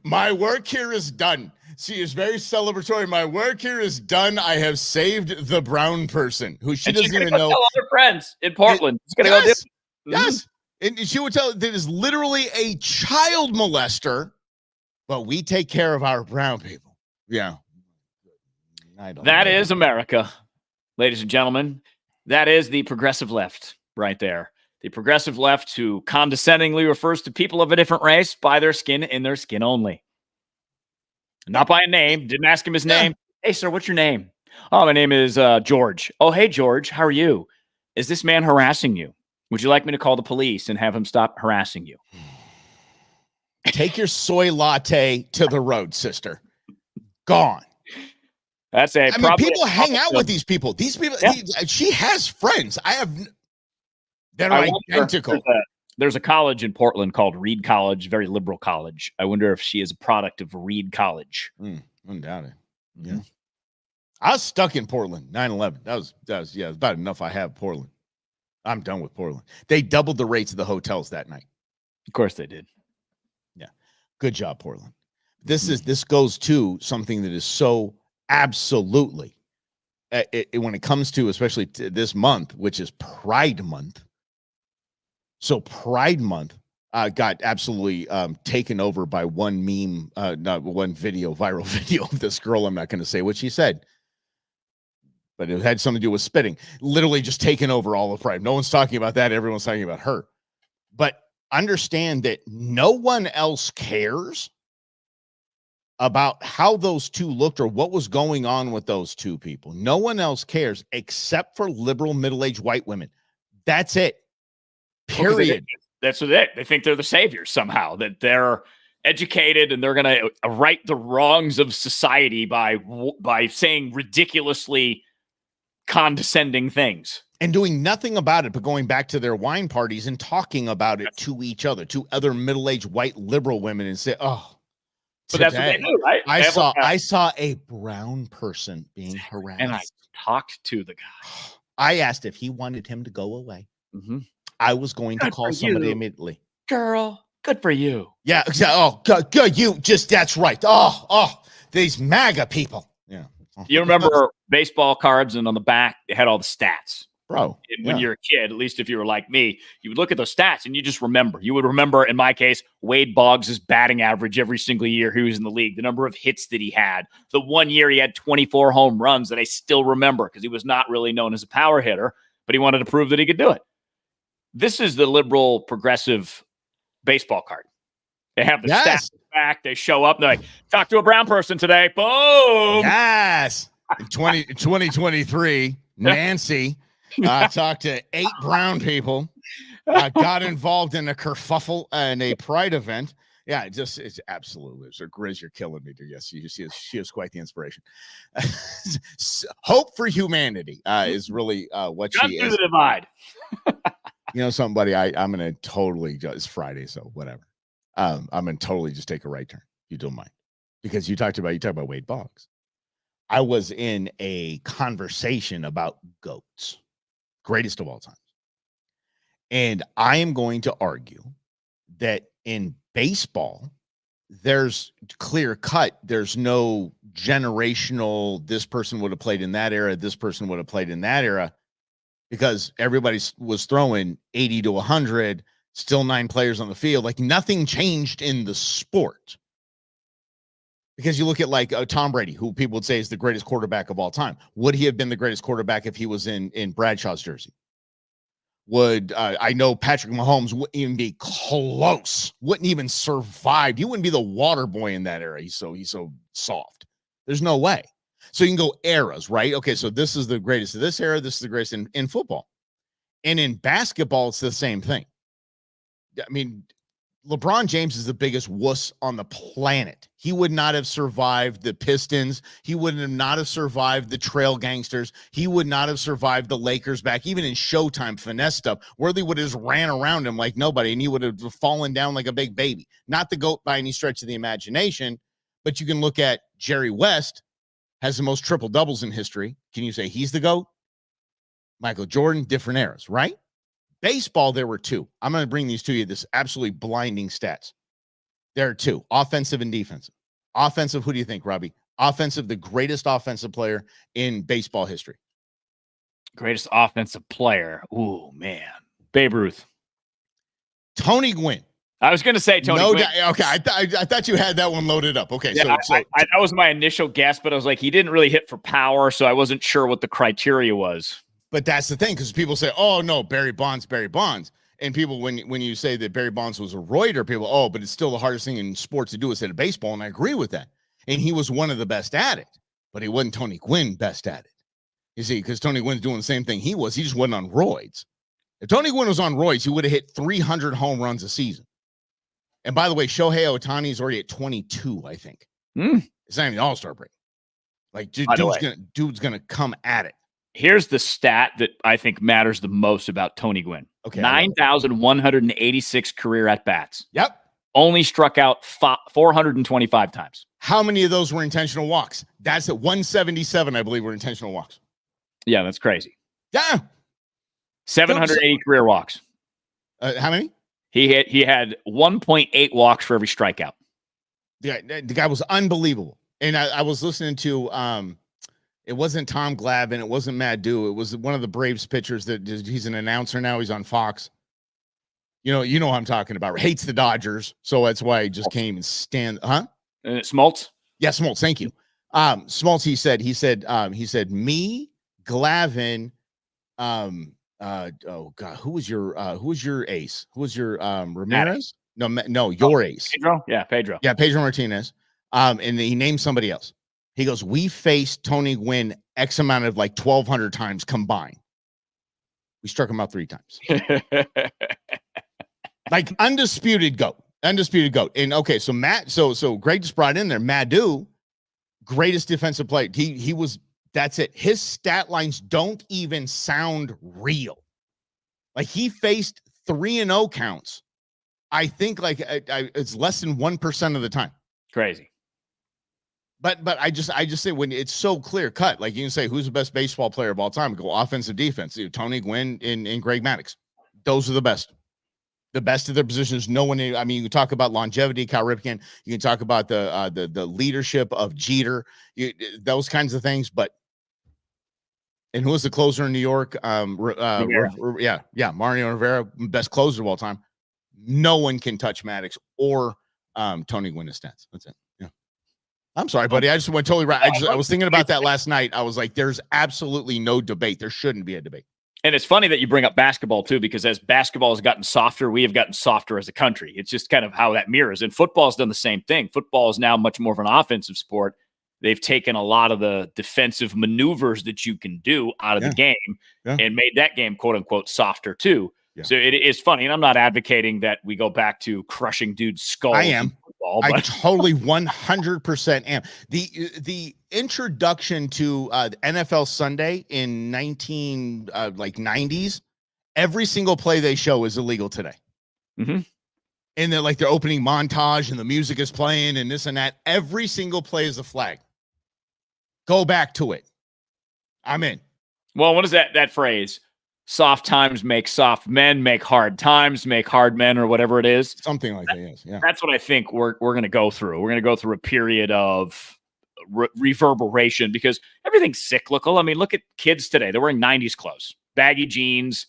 Speaker 2: My work here is done. She is very celebratory. My work here is done. I have saved the brown person who she
Speaker 1: And she's
Speaker 2: doesn't
Speaker 1: gonna
Speaker 2: even
Speaker 1: go
Speaker 2: know.
Speaker 1: tell all her friends in Portland. She's gonna go do
Speaker 2: Yes.
Speaker 1: Mhm.
Speaker 2: Yes. And she would tell that is literally a child molester, but we take care of our brown people. Yeah. I don't
Speaker 1: That
Speaker 2: know.
Speaker 1: is America, ladies and gentlemen. That is the progressive left right there. The progressive left who condescendingly refers to people of a different race by their skin and their skin only. Not by a name. Didn't ask him his name. Hey, sir, what's your name? Oh, my name is George. Oh, hey, George. How are you? Is this man harassing you? Would you like me to call the police and have him stop harassing you?
Speaker 2: Take your soy latte to the road, sister. Gone.
Speaker 1: That's a
Speaker 2: I mean,
Speaker 1: probably
Speaker 2: people
Speaker 1: a
Speaker 2: hang out with
Speaker 1: of-
Speaker 2: these people. These people,
Speaker 1: Yeah.
Speaker 2: she has friends. I have that
Speaker 1: I
Speaker 2: are
Speaker 1: wonder-
Speaker 2: identical.
Speaker 1: There's a college in Portland called Reed College, very liberal college. I wonder if she is a product of Reed College.
Speaker 2: Undoubted. Yeah. I was stuck in Portland, 9/11. That was yeah, about enough I have Portland. I'm done with Portland. They doubled the rates of the hotels that night.
Speaker 1: Of course they did.
Speaker 2: Good job, Portland. This goes to something that is so absolutely when it comes to especially this month, which is Pride Month. So Pride Month got absolutely taken over by one meme, not one video, viral video of this girl. I'm not going to say what she said, but it had something to do with spitting. Literally just taken over all of Pride. No one's talking about that. Everyone's talking about her. But understand that no one else cares about how those two looked or what was going on with those two people. No one else cares except for liberal middle-aged white women. That's it. Period.
Speaker 1: That's what they think they're the saviors somehow, that they're educated and they're going to right the wrongs of society by saying ridiculously condescending things.
Speaker 2: And doing nothing about it, but going back to their wine parties and talking about it to each other, to other middle-aged white liberal women and say, oh,
Speaker 1: But that's what they
Speaker 2: today
Speaker 1: do, right? They have
Speaker 2: I
Speaker 1: like
Speaker 2: saw a brown person being harassed.
Speaker 1: and I talked to the guy.
Speaker 2: I asked if he wanted him to go away.
Speaker 1: Mhm.
Speaker 2: I was going to
Speaker 1: Good
Speaker 2: call
Speaker 1: for
Speaker 2: somebody
Speaker 1: you.
Speaker 2: immediately.
Speaker 1: Girl, good for you.
Speaker 2: Yeah, exactly. Oh, good. You just, that's right. Oh, these MAGA people. Yeah.
Speaker 1: You remember baseball cards, and on the back it had all the stats.
Speaker 2: Bro.
Speaker 1: And when
Speaker 2: yeah.
Speaker 1: you're a kid, at least if you were like me, you would look at those stats and you just remember. You would remember, in my case, Wade Boggs' batting average every single year he was in the league, the number of hits that he had. The one year he had 24 home runs that I still remember because he was not really known as a power hitter, but he wanted to prove that he could do it. This is the liberal progressive baseball card. They have the
Speaker 2: Yes.
Speaker 1: stats back. They show up. They're like, talk to a brown person today. Boom.
Speaker 2: Yes. In 2023, Nancy talked to 8 brown people, got involved in a kerfuffle and a pride event. Yeah, it's absolutely. So Grizz, you're killing me, dude. Yes, she is quite the inspiration. Hope for humanity is really what
Speaker 1: Gun
Speaker 2: she
Speaker 1: through
Speaker 2: is.
Speaker 1: the divide.
Speaker 2: You know something, buddy? I'm gonna totally. It's Friday, so whatever. I'm gonna totally just take a right turn. You don't mind, because you talked about Wade Boggs. I was in a conversation about goats, greatest of all time, and I am going to argue that in baseball, there's clear cut. There's no generational. This person would have played in that era. This person would have played in that era. Because everybody was throwing 80 to 100, still 9 players on the field. Like nothing changed in the sport. Because you look at like Tom Brady, who people would say is the greatest quarterback of all time. Would he have been the greatest quarterback if he was in Bradshaw's jersey? Would I know Patrick Mahomes wouldn't even be close, wouldn't even survive. He wouldn't be the water boy in that era. He's so soft. There's no way. So you can go eras, right? Okay, so this is the greatest of this era. This is the greatest in football. And in basketball, it's the same thing. I mean, LeBron James is the biggest wuss on the planet. He would not have survived the Pistons. He would not have survived the Trail Gangsters. He would not have survived the Lakers back, even in Showtime finesse stuff. Worthy would have just ran around him like nobody, and he would have fallen down like a big baby. Not the GOAT by any stretch of the imagination, but you can look at Jerry West, has the most triple doubles in history. Can you say he's the GOAT? Michael Jordan, different eras, right? Baseball, there were two. I'm going to bring these to you, this absolutely blinding stats. There are two, offensive and defensive. Offensive, who do you think, Robbie? Offensive, the greatest offensive player in baseball history.
Speaker 1: Greatest offensive player. Ooh, man. Babe Ruth.
Speaker 2: Tony Gwynn.
Speaker 1: I was going to say Tony Gwynn.
Speaker 2: Okay, I thought you had that one loaded up. Okay,
Speaker 1: yeah, that was my initial guess, but I was like, he didn't really hit for power, so I wasn't sure what the criteria was.
Speaker 2: But that's the thing, because people say, oh, no, Barry Bonds. And people, when you say that Barry Bonds was a roider, people, but it's still the hardest thing in sports to do is hit a baseball, and I agree with that. And he was one of the best at it, but he wasn't Tony Gwynn best at it. You see, because Tony Gwynn's doing the same thing he was. He just wasn't on roids. If Tony Gwynn was on roids, he would have hit 300 home runs a season. And by the way, Shohei Ohtani is already at 22, I think. It's not even the All-Star break. Like, dude's gonna come at it.
Speaker 1: Here's the stat that I think matters the most about Tony Gwynn.
Speaker 2: Okay.
Speaker 1: 9,186 career at-bats.
Speaker 2: Yep.
Speaker 1: Only struck out 425 times.
Speaker 2: How many of those were intentional walks? That's at 177, I believe, were intentional walks.
Speaker 1: Yeah, that's crazy.
Speaker 2: Yeah.
Speaker 1: 780 career walks.
Speaker 2: How many?
Speaker 1: He had 1.8 walks for every strikeout.
Speaker 2: Yeah, the guy was unbelievable. And I was listening to it wasn't Tom Glavine, it wasn't Matt Dew, it was one of the Braves pitchers that he's an announcer now. He's on Fox. You know who I'm talking about. Hates the Dodgers, so that's why he just can't even stand. Huh?
Speaker 1: And it's Smoltz.
Speaker 2: Yeah, Smoltz. Thank you. Smoltz. He said, me, Glavine. Oh God, who was your ace? Who was your Ramirez? No, your ace.
Speaker 1: Pedro. Yeah, Pedro.
Speaker 2: Yeah, Pedro Martinez. And he named somebody else. He goes, we faced Tony Gwynn X amount of like 1,200 times combined. We struck him out 3 times. Like undisputed GOAT. And okay, so so Greg just brought in there Maddu, greatest defensive player. He was. That's it. His stat lines don't even sound real. Like he faced 3-0 counts. I think like it's less than 1% of the time.
Speaker 1: Crazy.
Speaker 2: But I just say when it's so clear cut, like you can say who's the best baseball player of all time, go offensive defense. Tony Gwynn and Greg Maddux. Those are the best. The best of their positions. No one. I mean, you can talk about longevity, Cal Ripken. You can talk about the leadership of Jeter. Those kinds of things. But and who was the closer in New York? Mario Rivera, best closer of all time. No one can touch Maddux or Tony Gwynn stats. That's it. Yeah. I'm sorry, buddy. I just went totally right. I was thinking about that last night. I was like, there's absolutely no debate. There shouldn't be a debate.
Speaker 1: And it's funny that you bring up basketball too, because as basketball has gotten softer, we have gotten softer as a country. It's just kind of how that mirrors. And football has done the same thing. Football is now much more of an offensive sport. They've taken a lot of the defensive maneuvers that you can do out of the game and made that game, quote unquote, softer too. Yeah. So it is funny. And I'm not advocating that we go back to crushing dudes' skulls.
Speaker 2: I am. Football, I totally 100% am. The introduction to NFL Sunday in 90s, every single play they show is illegal today.
Speaker 1: Mm-hmm.
Speaker 2: And they're like their opening montage and the music is playing and this and that. Every single play is a flag. Go back to it. I'm in.
Speaker 1: Well, what is that phrase? Soft times make soft men, make hard times, make hard men, or whatever it is.
Speaker 2: Something like that, yes. Yeah.
Speaker 1: That's what I think we're going to go through. We're going to go through a period of reverberation because everything's cyclical. I mean, look at kids today. They're wearing 90s clothes, baggy jeans,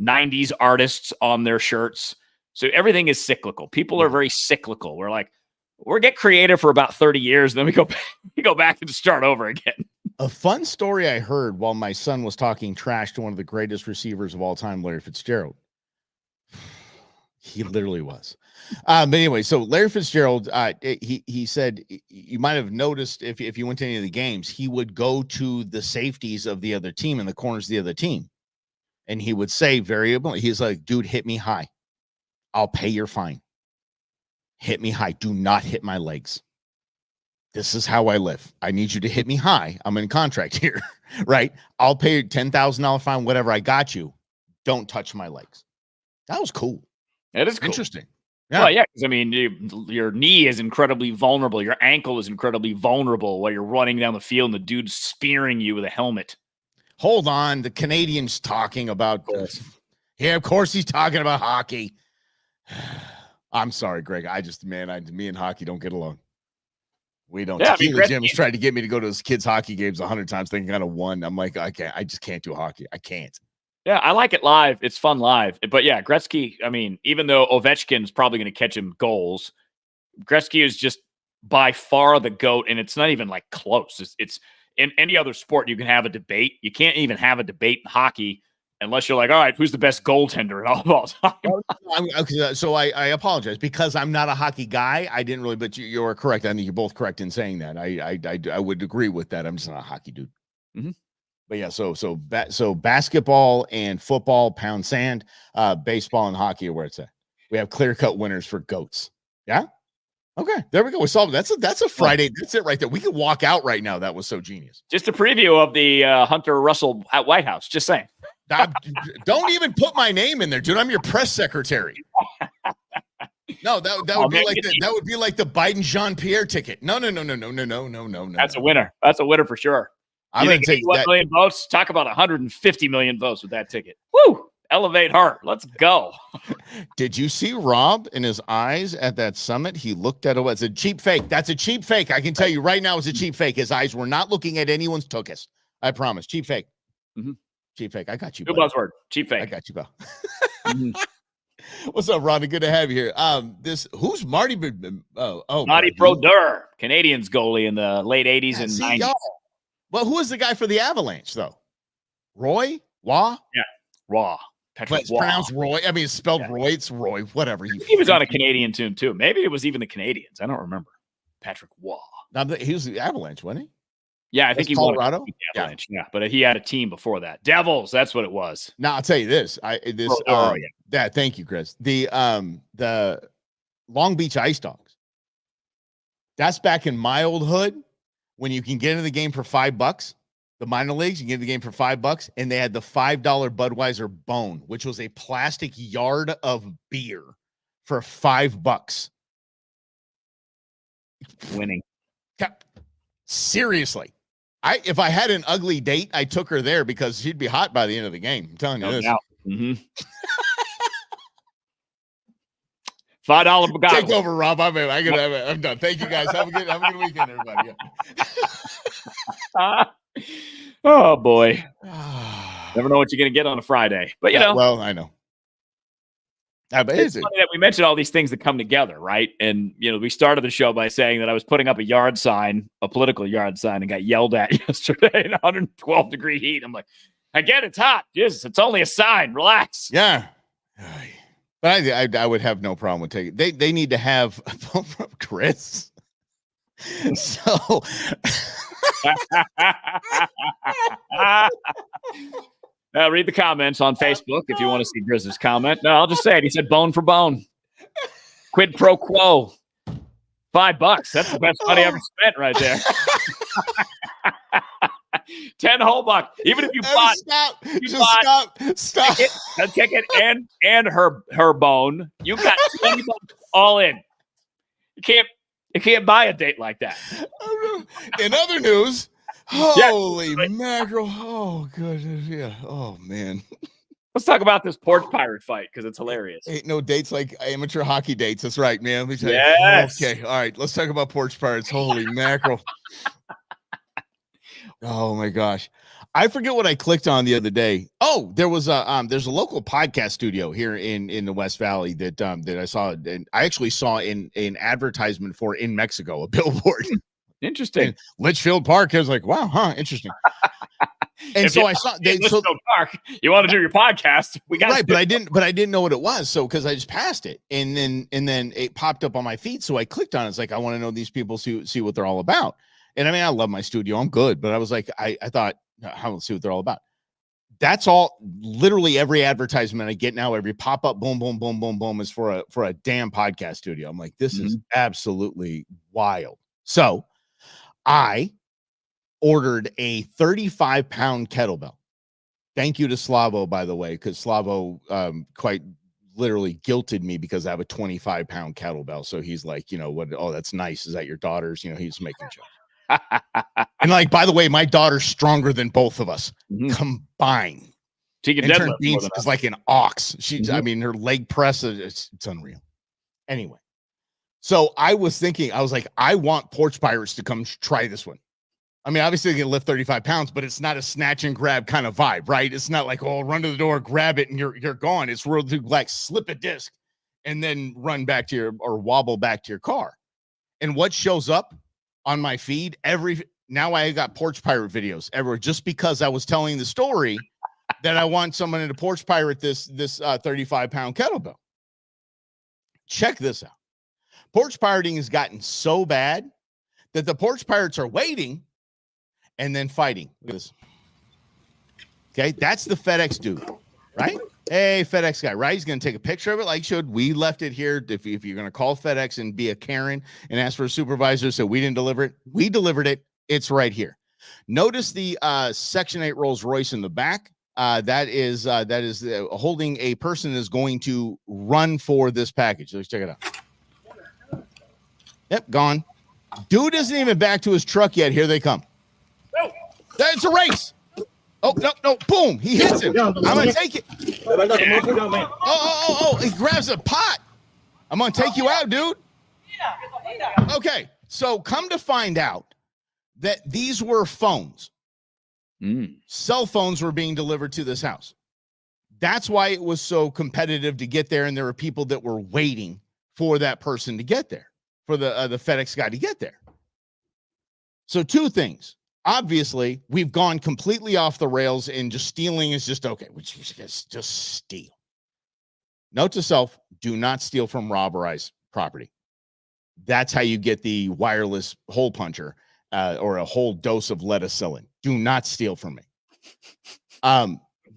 Speaker 1: 90s artists on their shirts. So everything is cyclical. People are very cyclical. We're like, We'll get creative for about 30 years, then we go back and start over again.
Speaker 2: A fun story I heard while my son was talking trash to one of the greatest receivers of all time, Larry Fitzgerald. He literally was. But anyway, so Larry Fitzgerald, he said you might have noticed if you went to any of the games, he would go to the safeties of the other team and the corners of the other team. And he would say variable. He's like, dude, hit me high. I'll pay your fine. Hit me high. Do not hit my legs. This is how I live. I need you to hit me high. I'm in contract here, right? I'll pay $10,000 fine, whatever. I got you. Don't touch my legs. That was cool.
Speaker 1: It is cool.
Speaker 2: Interesting. Yeah.
Speaker 1: Well, yeah, because I mean, your knee is incredibly vulnerable. Your ankle is incredibly vulnerable while you're running down the field and the dude's spearing you with a helmet.
Speaker 2: Hold on. The Canadian's talking about this. Yeah, of course he's talking about hockey. I'm sorry, Greg. Me and hockey don't get along. We don't.
Speaker 1: Yeah,
Speaker 2: Tequila Jim has tried to get me to go to his kids' hockey games 100 times, thinking I won. I'm like, I can't. I just can't do hockey. I can't.
Speaker 1: Yeah, I like it live. It's fun live. But yeah, Gretzky, I mean, even though Ovechkin's probably going to catch him goals, Gretzky is just by far the GOAT, and it's not even like close. It's in any other sport, you can have a debate. You can't even have a debate in hockey unless you're like, all right, who's the best goaltender in all time?
Speaker 2: So I apologize because I'm not a hockey guy. I didn't really, but you're correct. I think you're both correct in saying that. I would agree with that. I'm just not a hockey dude.
Speaker 1: Mm-hmm.
Speaker 2: But yeah, so basketball and football, pound sand, baseball and hockey are where it's at. We have clear-cut winners for GOATs. Yeah? Okay, there we go. We solved it. That's a Friday. That's it right there. We could walk out right now. That was so genius.
Speaker 1: Just a preview of the Hunter Russell at White House. Just saying.
Speaker 2: Don't even put my name in there, dude. I'm your press secretary. No, that would be like the Biden Jean-Pierre ticket. No.
Speaker 1: That's a winner. That's a winner for sure.
Speaker 2: I'm going to take
Speaker 1: 1 million votes. Talk about 150 million votes with that ticket. Woo! Elevate her. Let's go.
Speaker 2: Did you see Rob in his eyes at that summit? He looked at it. It's a cheap fake. That's a cheap fake. I can tell you right now, it's a cheap fake. His eyes were not looking at anyone's tuchus. I promise. Cheap fake.
Speaker 1: Mm-hmm.
Speaker 2: Cheap fake. I got you.
Speaker 1: Good buzzword. Cheap fake.
Speaker 2: I got you, pal. What's up, Ronnie? Good to have you here. Who's Marty?
Speaker 1: Marty Brodeur, Canadians goalie in the late 80s and 90s.
Speaker 2: Y'all. Well, who is the guy for the Avalanche, though? Roy? Waugh?
Speaker 1: Yeah. Raw.
Speaker 2: It's pronounced Roy. I mean, it's spelled Roy. It's Roy. Whatever.
Speaker 1: He was on a Canadian team, too. Maybe it was even the Canadians. I don't remember. Patrick Waugh.
Speaker 2: He was the Avalanche, wasn't he?
Speaker 1: Yeah, I think he was
Speaker 2: Colorado.
Speaker 1: Avalanche. Yeah, but he had a team before that. Devils. That's what it was.
Speaker 2: Now I'll tell you this. Thank you, Chris. The Long Beach Ice Dogs. That's back in my old hood when you can get into the game for $5. The minor leagues, you can get into the game for $5, and they had the $5 Budweiser Bone, which was a plastic yard of beer for $5.
Speaker 1: Winning.
Speaker 2: Seriously. If I had an ugly date, I took her there because she'd be hot by the end of the game. I'm telling you this.
Speaker 1: Mm-hmm. $5 bugatti.
Speaker 2: Take over, Rob. I'm done. Thank you, guys. Have a good weekend, everybody.
Speaker 1: Yeah. Oh boy. Never know what you're gonna get on a Friday. But you know.
Speaker 2: Well, I know.
Speaker 1: It's funny that we mentioned all these things that come together, right? And we started the show by saying that I was putting up a political yard sign, and got yelled at yesterday in 112-degree heat. I'm like, I get it's hot. Jesus, it's only a sign. Relax.
Speaker 2: Yeah. But I would have no problem with taking. They need to have from Chris. So.
Speaker 1: Read the comments on Facebook if you want to see Grizz's comment. No, I'll just say it. He said bone for bone. Quid pro quo. $5. That's the best money I ever spent right there. 10 whole bucks. Even if you bought
Speaker 2: stop.
Speaker 1: A ticket and her bone, you got $20 all in. You can't buy a date like that.
Speaker 2: In other news, holy mackerel. Oh, goodness. Yeah. Oh, man.
Speaker 1: Let's talk about this porch pirate fight because it's hilarious.
Speaker 2: Ain't no dates like amateur hockey dates. That's right, man. Let me tell you.
Speaker 1: Yes.
Speaker 2: Okay. All right. Let's talk about porch pirates. Holy mackerel. Oh, my gosh. I forget what I clicked on the other day. Oh, there's a local podcast studio here in the West Valley that I saw, and I actually saw an advertisement for in Mexico, a billboard.
Speaker 1: Interesting.
Speaker 2: In Litchfield Park. I was like, wow, interesting. And
Speaker 1: If
Speaker 2: so
Speaker 1: you-
Speaker 2: I saw
Speaker 1: in
Speaker 2: they so,
Speaker 1: Litchfield Park, you want to do your podcast? We got
Speaker 2: right, but I didn't know what it was. So because I just passed it, and then it popped up on my feed. So I clicked on it. It's like I want to know these people, see what they're all about. And I mean, I love my studio. I'm good, but I was like, I thought, I want to see what they're all about. That's all. Literally every advertisement I get now, every pop up, boom, boom, boom, boom, boom, is for a damn podcast studio. I'm like, this is absolutely wild. So I ordered a 35-pound kettlebell. Thank you to Slavo, by the way, because Slavo quite literally guilted me because I have a 25-pound kettlebell. So he's like, what? Oh, that's nice. Is that your daughter's? He's making jokes. And like, by the way, my daughter's stronger than both of us combined.
Speaker 1: She can
Speaker 2: Intern
Speaker 1: deadlift
Speaker 2: Beans
Speaker 1: more than
Speaker 2: is
Speaker 1: us.
Speaker 2: like an ox. She's, I mean, her leg press it's unreal. Anyway, so I was thinking, I was like, I want Porch Pirates to come try this one. I mean, obviously they can lift 35 pounds, but it's not a snatch and grab kind of vibe, right? It's not like, oh, run to the door, grab it, and you're gone. It's real to like slip a disc and then run back to or wobble back to your car. And what shows up on my feed now I got Porch Pirate videos everywhere, just because I was telling the story that I want someone to Porch Pirate this 35-pound kettlebell. Check this out. Porch pirating has gotten so bad that the Porch Pirates are waiting and then fighting. Look at this. Okay, that's the FedEx dude, right? Hey, FedEx guy, right? He's going to take a picture of it like should. We left it here. If you're going to call FedEx and be a Karen and ask for a supervisor, so we didn't deliver it. We delivered it. It's right here. Notice the Section 8 Rolls Royce in the back. That is holding a person is going to run for this package. Let's check it out. Yep, gone. Dude isn't even back to his truck yet. Here they come. It's a race. Oh, no, boom. He hits him. I'm going to take it. Oh, he grabs a pot. I'm going to take you out, dude. Okay, so come to find out that these were phones. Cell phones were being delivered to this house. That's why it was so competitive to get there, and there were people that were waiting for that person to get there, for the FedEx guy to get there. So two things. Obviously, we've gone completely off the rails, and just stealing is just okay. We just steal. Note to self, do not steal from robberized property. That's how you get the wireless hole puncher or a whole dose of lettucillin. Do not steal from me.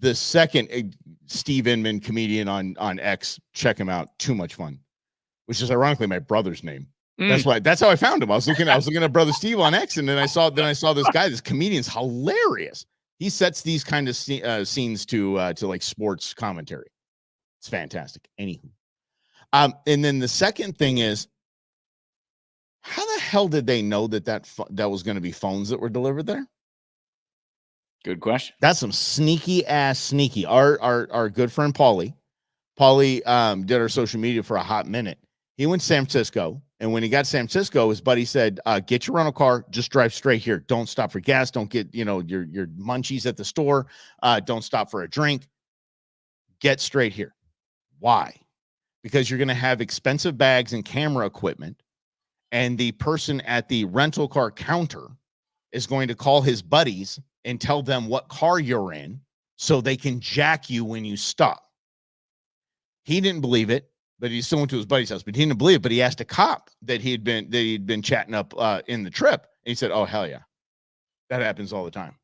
Speaker 2: The second, Steve Inman, comedian on X, check him out. Too much fun, which is ironically my brother's name. That's how I found him. I was looking at Brother Steve on X, and then I saw this guy, this comedian's hilarious. He sets these kind of scenes to like sports commentary. It's fantastic. Anywho, and then the second thing is, how the hell did they know that was going to be phones that were delivered there?
Speaker 1: Good question.
Speaker 2: That's some sneaky. Our good friend Paulie did our social media for a hot minute. He went to San Francisco, and when he got to San Francisco, his buddy said, get your rental car, just drive straight here. Don't stop for gas. Don't get, your munchies at the store. Don't stop for a drink. Get straight here. Why? Because you're going to have expensive bags and camera equipment, and the person at the rental car counter is going to call his buddies and tell them what car you're in so they can jack you when you stop. He didn't believe it, but he still went to his buddy's house. But he didn't believe it. But he asked a cop that he'd been chatting up in the trip. And he said, "Oh, hell yeah. That happens all the time."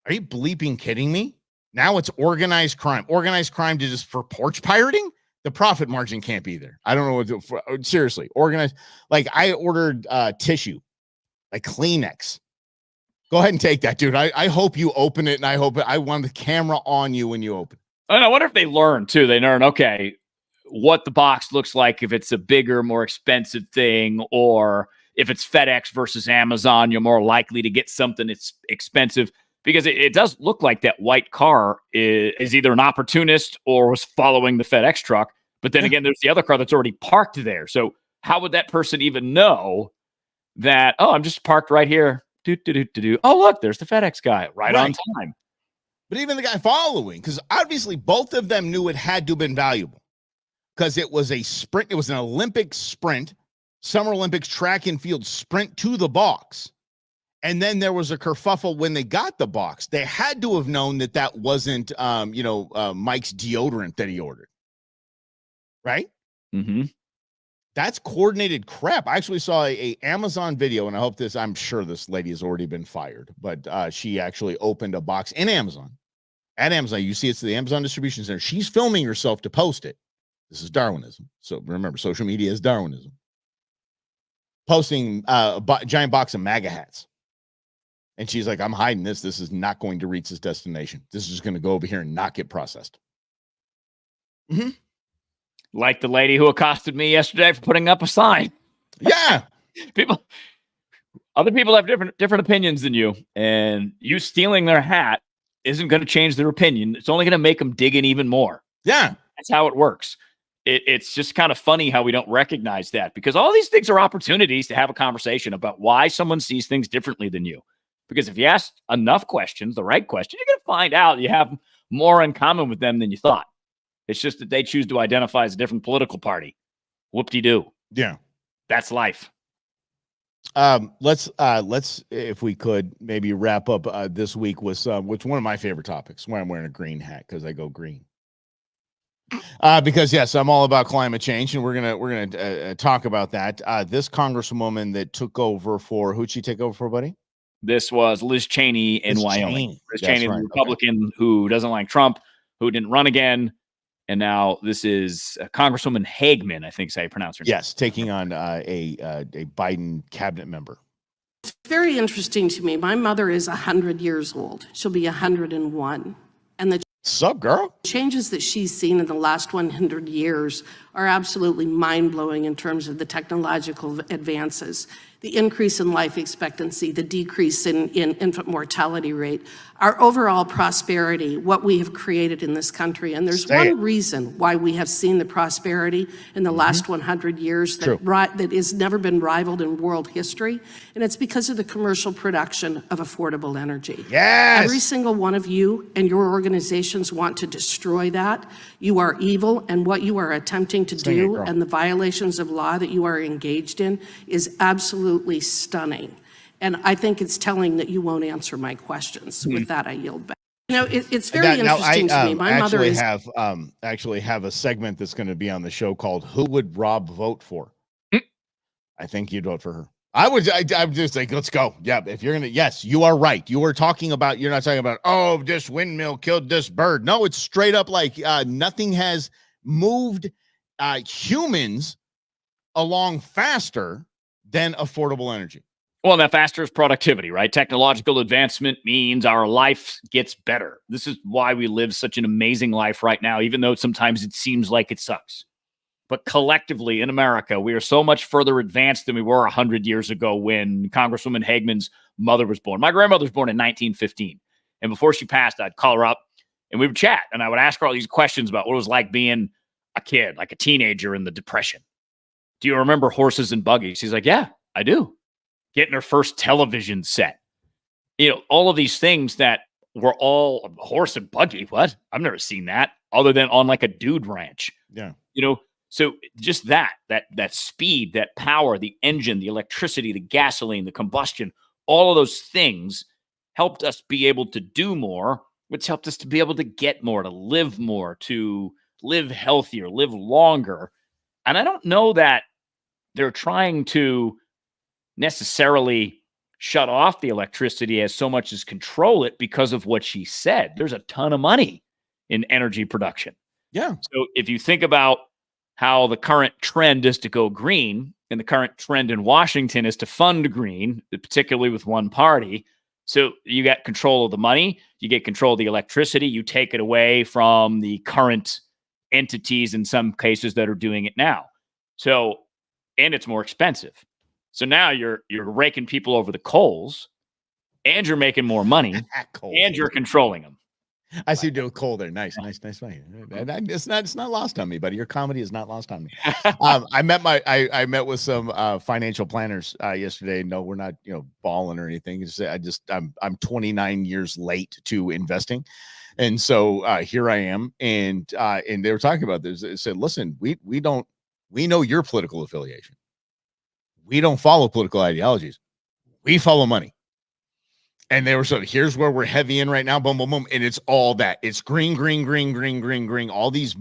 Speaker 2: Are you bleeping kidding me? Now it's organized crime. Organized crime just for porch pirating? The profit margin can't be there. I don't know what seriously, organized. Like, I ordered tissue, like Kleenex. Go ahead and take that, dude. I hope you open it, and I want the camera on you when you open it.
Speaker 1: And I wonder if they learn too. They learn, okay, what the box looks like if it's a bigger, more expensive thing, or if it's FedEx versus Amazon, you're more likely to get something that's expensive, because it does look like that white car is either an opportunist or was following the FedEx truck. But then again, there's the other car that's already parked there. So how would that person even know that, oh, I'm just parked right here? Oh, look, there's the FedEx guy right on time.
Speaker 2: but even the guy following, because obviously both of them knew it had to have been valuable because it was a sprint. It was an Olympic sprint, Summer Olympics track and field sprint to the box. And then there was a kerfuffle when they got the box. They had to have known that that wasn't, Mike's deodorant that he ordered. Right?
Speaker 1: Mm-hmm.
Speaker 2: That's coordinated crap. I actually saw a Amazon video, and I hope I'm sure this lady has already been fired, but she actually opened a box in Amazon. At Amazon, you see it's the Amazon distribution center. She's filming herself to post it. This is Darwinism. So remember, social media is Darwinism. Posting a giant box of MAGA hats. And she's like, I'm hiding this. This is not going to reach its destination. This is just going to go over here and not get processed. Mm-hmm.
Speaker 1: Like the lady who accosted me yesterday for putting up a sign.
Speaker 2: Yeah.
Speaker 1: Other people have different opinions than you, and you stealing their hat isn't going to change their opinion. It's only going to make them dig in even more.
Speaker 2: Yeah.
Speaker 1: That's how it works. It's just kind of funny how we don't recognize that, because all these things are opportunities to have a conversation about why someone sees things differently than you. Because if you ask enough questions, the right question, you're going to find out you have more in common with them than you thought. It's just that they choose to identify as a different political party. Whoop-de-doo.
Speaker 2: Yeah.
Speaker 1: That's life.
Speaker 2: Let's if we could maybe wrap up this week with one of my favorite topics, why I'm wearing a green hat, because I go green. Because yes, I'm all about climate change, and we're gonna talk about that. This Congresswoman that took over for, who'd she take over for, buddy?
Speaker 1: This was Liz Cheney in Wyoming. Liz Cheney,
Speaker 2: right.
Speaker 1: the Republican who doesn't like Trump, who didn't run again. And now this is Congresswoman Hagman, I think is how you pronounce her name.
Speaker 2: Yes, taking on a Biden cabinet member.
Speaker 6: It's very interesting to me. My mother is 100 years old. She'll be 101. And the
Speaker 2: Sup, girl?
Speaker 6: changes that she's seen in the last 100 years are absolutely mind-blowing in terms of the technological advances, the increase in life expectancy, the decrease in infant mortality rate, our overall prosperity, what we have created in this country. And there's one reason why we have seen the prosperity in the last 100 years that has never been rivaled in world history, and it's because of the commercial production of affordable energy.
Speaker 2: Yes.
Speaker 6: Every single one of you and your organizations want to destroy that. You are evil, and what you are attempting to do and the violations of law that you are engaged in is absolutely stunning. And I think it's telling that you won't answer my questions. With that, I yield back. You know, it's very interesting to me. My mother is
Speaker 2: actually have a segment that's going to be on the show called "Who Would Rob Vote For?" I think you'd vote for her. I'm just like, let's go. Yeah, if you're gonna, yes, you are right. You're not talking about, oh, this windmill killed this bird. No, it's straight up like nothing has moved humans along faster than affordable energy.
Speaker 1: Well, that faster is productivity, right? Technological advancement means our life gets better. This is why we live such an amazing life right now, even though sometimes it seems like it sucks. But collectively in America, we are so much further advanced than we were 100 years ago when Congresswoman Hagman's mother was born. My grandmother was born in 1915. And before she passed, I'd call her up and we would chat. And I would ask her all these questions about what it was like being a kid, like a teenager in the Depression. Do you remember horses and buggies? She's like, yeah, I do. Getting her first television set. All of these things that were all a horse and buggy. What? I've never seen that other than on like a dude ranch.
Speaker 2: Yeah.
Speaker 1: So just that speed, that power, the engine, the electricity, the gasoline, the combustion, all of those things helped us be able to do more, which helped us to be able to get more, to live healthier, live longer. And I don't know that they're trying to necessarily shut off the electricity as so much as control it because of what she said. There's a ton of money in energy production.
Speaker 2: Yeah.
Speaker 1: So if you think about how the current trend is to go green, and the current trend in Washington is to fund green, particularly with one party. So you get control of the money, you get control of the electricity, you take it away from the current entities in some cases that are doing it now. So, and it's more expensive. So now you're raking people over the coals, and you're making more money, and you're controlling them.
Speaker 2: I see you do coal there. Nice. It's not lost on me, buddy. Your comedy is not lost on me. I met with some financial planners yesterday. No, we're not, balling or anything. I'm 29 years late to investing. And so here I am, and they were talking about this. They said, "Listen, we know your political affiliation. We don't follow political ideologies. We follow money." And they were sort of, here's where we're heavy in right now, boom, boom, boom, and it's all that. It's green, green, green, green, green, green. All these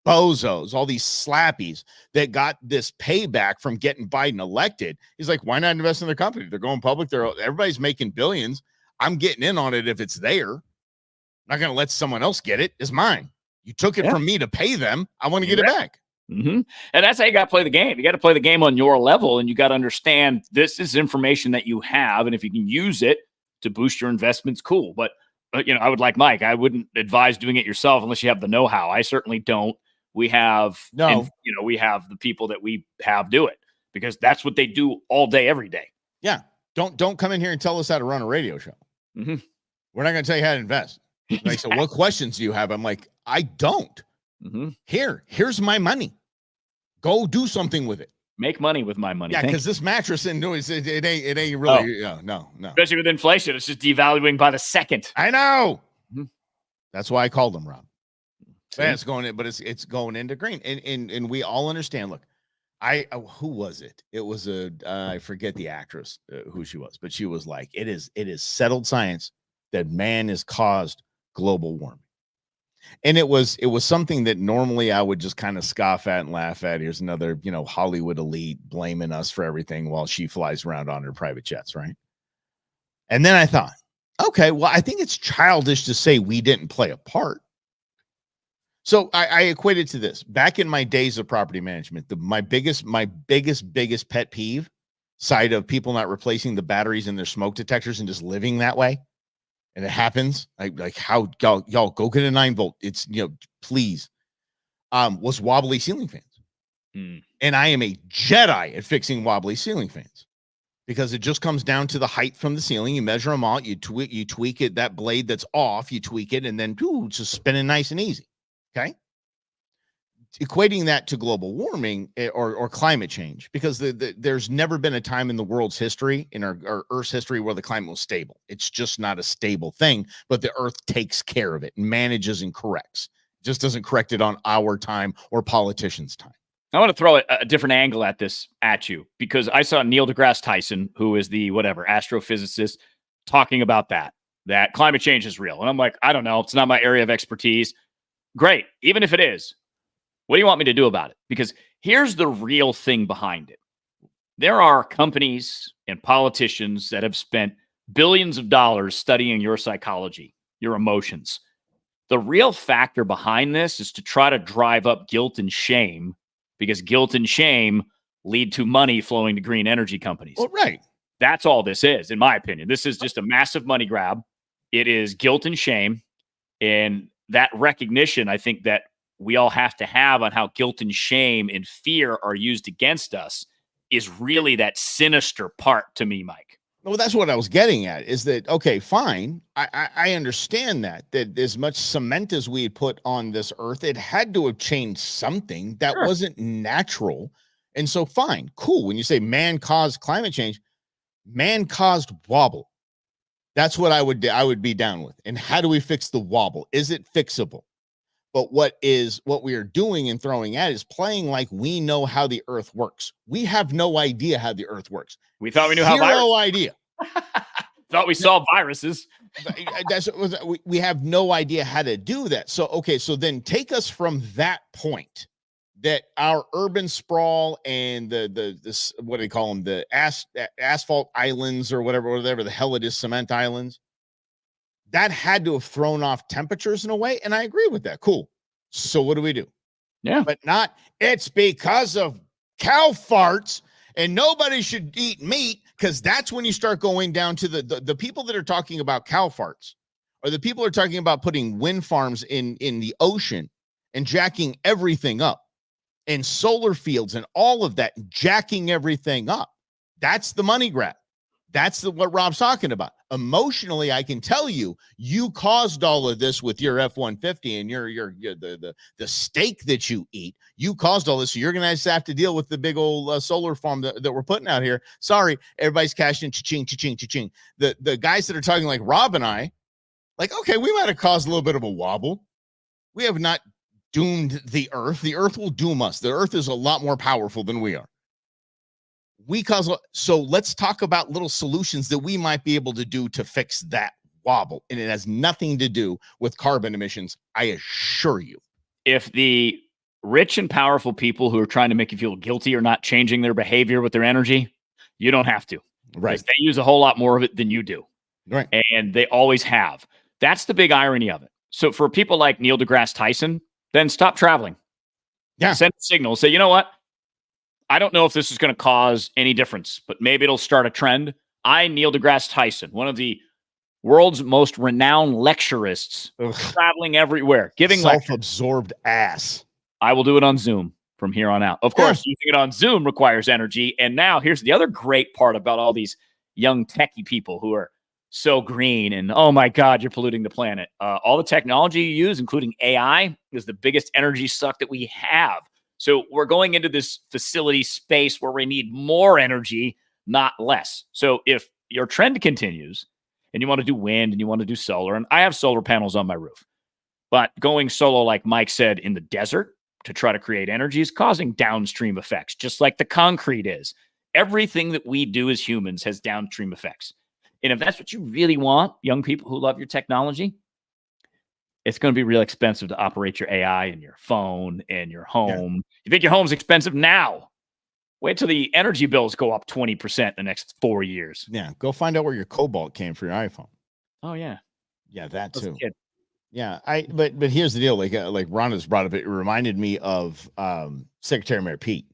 Speaker 2: bozos, all these slappies that got this payback from getting Biden elected. He's like, why not invest in their company? They're going public. Everybody's making billions. I'm getting in on it if it's there. I'm not going to let someone else get it. It's mine. You took it from me to pay them. I want to get it back.
Speaker 1: Mm-hmm. And that's how you got to play the game. You got to play the game on your level, and you got to understand this is information that you have, and if you can use it to boost your investments, cool. But I would like Mike. I wouldn't advise doing it yourself unless you have the know-how. I certainly don't. We have we have the people that we have do it because that's what they do all day, every day.
Speaker 2: Yeah. Don't come in here and tell us how to run a radio show.
Speaker 1: Mm-hmm.
Speaker 2: We're not going to tell you how to invest. Like, so what questions do you have? I'm like, I don't.
Speaker 1: Mm-hmm.
Speaker 2: Here's my money. Go do something with it.
Speaker 1: Make money with my money.
Speaker 2: Yeah, because this mattress and noise, it ain't really. No.
Speaker 1: Especially with inflation, it's just devaluing by the second.
Speaker 2: I know.
Speaker 1: Mm-hmm.
Speaker 2: That's why I called them, Rob. Yeah, it's going in, but it's going into green, and we all understand. Look, who was it? It was I forget the actress who she was, but she was like, it is settled science that man has caused global warming. And it was something that normally I would just kind of scoff at and laugh at. Here's another, Hollywood elite blaming us for everything while she flies around on her private jets, right? And then I thought, okay, well, I think it's childish to say we didn't play a part. So I equate it to this. Back in my days of property management, my biggest pet peeve side of people not replacing the batteries in their smoke detectors and just living that way. And it happens like how y'all go get a 9-volt. It's, please, was wobbly ceiling fans. And I am a Jedi at fixing wobbly ceiling fans because it just comes down to the height from the ceiling. You measure them out, you tweak it, that blade that's off, you tweak it, and then it's just spinning nice and easy. Okay. Equating that to global warming or climate change, because there's never been a time in the world's history, in our Earth's history, where the climate was stable. It's just not a stable thing, but the Earth takes care of it and manages and corrects. It just doesn't correct it on our time or politicians' time.
Speaker 1: I want to throw a different angle at this at you, because I saw Neil deGrasse Tyson, who is the astrophysicist, talking about that climate change is real. And I'm like, I don't know. It's not my area of expertise. Great. Even if it is, what do you want me to do about it? Because here's the real thing behind it. There are companies and politicians that have spent billions of dollars studying your psychology, your emotions. The real factor behind this is to try to drive up guilt and shame, because guilt and shame lead to money flowing to green energy companies.
Speaker 2: Well, right.
Speaker 1: That's all this is, in my opinion. This is just a massive money grab. It is guilt and shame. And that recognition, I think, that we all have to have on how guilt and shame and fear are used against us is really that sinister part to me, Mike.
Speaker 2: Well, that's what I was getting at, is that, okay, fine. I understand that as much cement as we had put on this earth, it had to have changed something that wasn't natural. And so fine, cool. When you say man caused climate change, man caused wobble. That's what I would be down with. And how do we fix the wobble? Is it fixable? But what we are doing and throwing at is playing like we know how the earth works. We have no idea how the earth works.
Speaker 1: We thought we knew how
Speaker 2: Zero idea.
Speaker 1: Thought we solved viruses.
Speaker 2: We have no idea how to do that. So, okay, so then take us from that point, that our urban sprawl and this, what do they call them? The asphalt islands or whatever the hell it is, cement islands. That had to have thrown off temperatures in a way. And I agree with that. Cool. So what do we do?
Speaker 1: Yeah.
Speaker 2: But it's because of cow farts and nobody should eat meat, because that's when you start going down to the people that are talking about cow farts, or the people are talking about putting wind farms in the ocean and jacking everything up, and solar fields and all of that, jacking everything up. That's the money grab. That's what Rob's talking about. Emotionally, I can tell you caused all of this with your F-150 and the steak that you eat. You caused all this, so you're going to have to deal with the big old solar farm that we're putting out here. Sorry, everybody's cashing in, cha-ching, cha-ching, cha-ching. The guys that are talking like Rob and I Like, okay, we might have caused a little bit of a wobble. We have not doomed the earth. The earth will doom us. The earth is a lot more powerful than we are. So let's talk about little solutions that we might be able to do to fix that wobble. And it has nothing to do with carbon emissions, I assure you.
Speaker 1: If the rich and powerful people who are trying to make you feel guilty are not changing their behavior with their energy, you don't have to.
Speaker 2: Right.
Speaker 1: They use a whole lot more of it than you do.
Speaker 2: Right.
Speaker 1: And they always have. That's the big irony of it. So for people like Neil deGrasse Tyson, then stop traveling.
Speaker 2: Yeah.
Speaker 1: Send a signal. Say, you know what? I don't know if this is going to cause any difference, but maybe it'll start a trend. I, Neil deGrasse Tyson, one of the world's most renowned lecturists, traveling everywhere, giving
Speaker 2: self-absorbed ass.
Speaker 1: I will do it on Zoom from here on out. Of course, using it on Zoom requires energy. And now here's the other great part about all these young techie people who are so green and, oh my God, you're polluting the planet. All the technology you use, including AI, is the biggest energy suck that we have. So we're going into this facility space where we need more energy, not less. So if your trend continues and you want to do wind and you want to do solar, and I have solar panels on my roof, but going solo, like Mike said, in the desert to try to create energy is causing downstream effects, just like the concrete is. Everything that we do as humans has downstream effects. And if that's what you really want, young people who love your technology, it's going to be real expensive to operate your AI and your phone and your home. Yeah. You think your home's expensive now? Wait till the energy bills go up 20% in the next 4 years.
Speaker 2: Yeah, go find out where your cobalt came for your iPhone.
Speaker 1: Oh yeah,
Speaker 2: yeah, that too. Yeah, but here's the deal. Like Rhonda's brought up, it reminded me of Secretary Mayor Pete.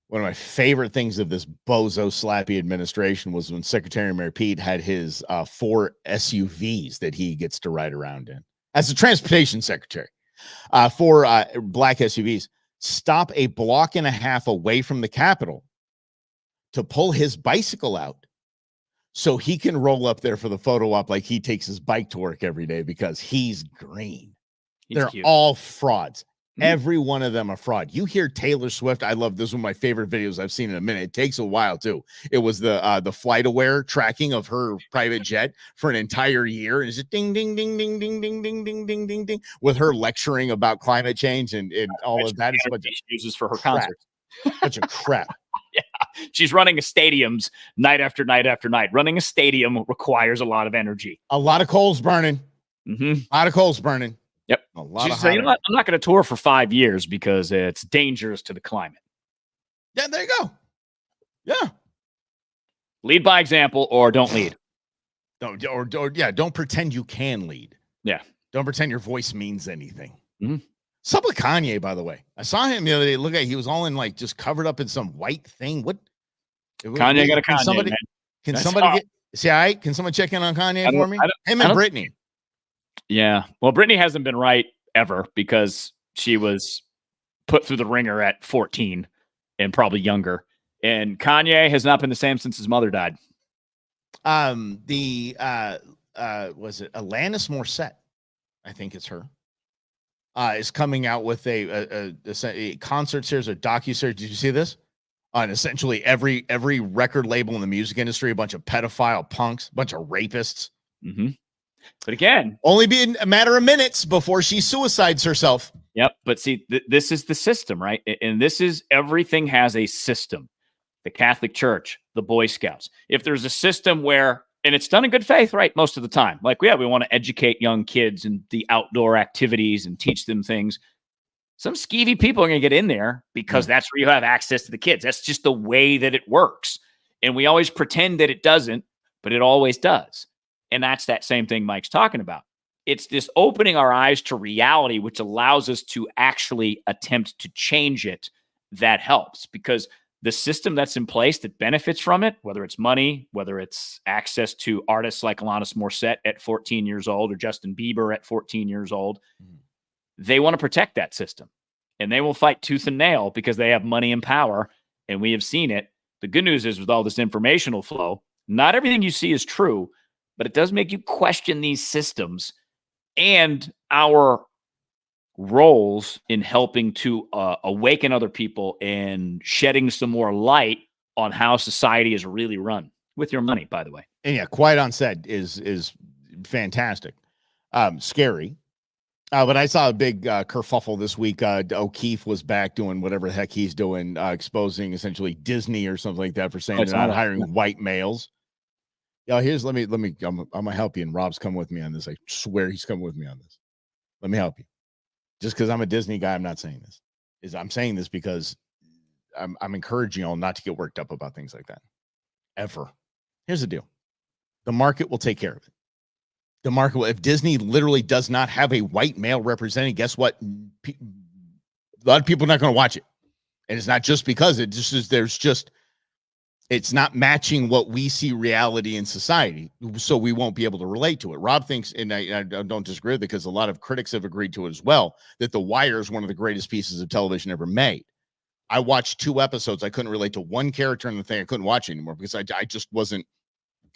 Speaker 2: One of my favorite things of this bozo slappy administration was when Secretary Mayor Pete had his 4 SUVs that he gets to ride around in as a transportation secretary. 4 black SUVs stop a block and a half away from the Capitol to pull his bicycle out so he can roll up there for the photo op like he takes his bike to work every day because he's green. They're cute. All frauds. Every one of them a fraud. You hear Taylor Swift. I love this one of my favorite videos I've seen in a minute. It takes a while too. It was the FlightAware tracking of her private jet for an entire year. And it's just ding, ding, ding, ding, ding, ding, ding, ding, ding, ding, ding, with her lecturing about climate change and all of that. It's what she
Speaker 1: uses for her concerts.
Speaker 2: Bunch of crap.
Speaker 1: Yeah. She's running a stadiums night after night after night. Running a stadium requires a lot of energy.
Speaker 2: A lot of coals burning. A lot of coals burning.
Speaker 1: Yep.
Speaker 2: A lot of
Speaker 1: you know what? I'm not going to tour for 5 years because it's dangerous to the climate.
Speaker 2: Yeah, there you go. Yeah.
Speaker 1: Lead by example or don't lead.
Speaker 2: Don't pretend you can lead.
Speaker 1: Yeah.
Speaker 2: Don't pretend your voice means anything. Sup with Kanye, by the way. I saw him the other day. Look at, he was all in like just covered up in some white thing. What?
Speaker 1: Kanye got a Kanye.
Speaker 2: Can someone check in on Kanye for me? Him and Britney.
Speaker 1: Yeah. Well, Britney hasn't been right ever because she was put through the ringer at 14 and probably younger. And Kanye has not been the same since his mother died.
Speaker 2: Was it Alanis Morissette? I think it's her. Is coming out with a concert series or docuseries. Did you see this? On essentially every record label in the music industry, a bunch of pedophile punks, a bunch of rapists.
Speaker 1: But again,
Speaker 2: only be a matter of minutes before she suicides herself.
Speaker 1: Yep. But see, this is the system, right? And this is, everything has a system. The Catholic Church, the Boy Scouts. If there's a system where, and it's done in good faith, right? Most of the time. Like, we want to educate young kids and the outdoor activities and teach them things. Some skeevy people are going to get in there because that's where you have access to the kids. That's just the way that it works. And we always pretend that it doesn't, but it always does. And that's that same thing Mike's talking about. It's this opening our eyes to reality, which allows us to actually attempt to change it. That helps, because the system that's in place that benefits from it, whether it's money, whether it's access to artists like Alanis Morissette at 14 years old or Justin Bieber at 14 years old, they want to protect that system. And they will fight tooth and nail because they have money and power. And we have seen it. The good news is, with all this informational flow, not everything you see is true, but it does make you question these systems and our roles in helping to awaken other people and shedding some more light on how society is really run with your money, by the way.
Speaker 2: And yeah, Quiet on Set is fantastic. Scary. But I saw a big kerfuffle this week. O'Keefe was back doing whatever the heck he's doing, exposing essentially Disney or something like that for saying they're not hiring white males. Yeah, I'm gonna help you, and Rob's coming with me on this. I swear he's coming with me on this. Let me help you. Just because I'm a Disney guy, I'm not saying this. I'm saying this because I'm encouraging y'all not to get worked up about things like that. Ever. Here's the deal. The market will take care of it. The market will, if Disney literally does not have a white male representing, guess what? A lot of people are not going to watch it. And it's not just because it just is, it's not matching what we see reality in society. So we won't be able to relate to it. Rob thinks, and I don't disagree with it because a lot of critics have agreed to it as well, that The Wire is one of the greatest pieces of television ever made. I watched 2 episodes. I couldn't relate to one character in the thing. I couldn't watch anymore because I just wasn't,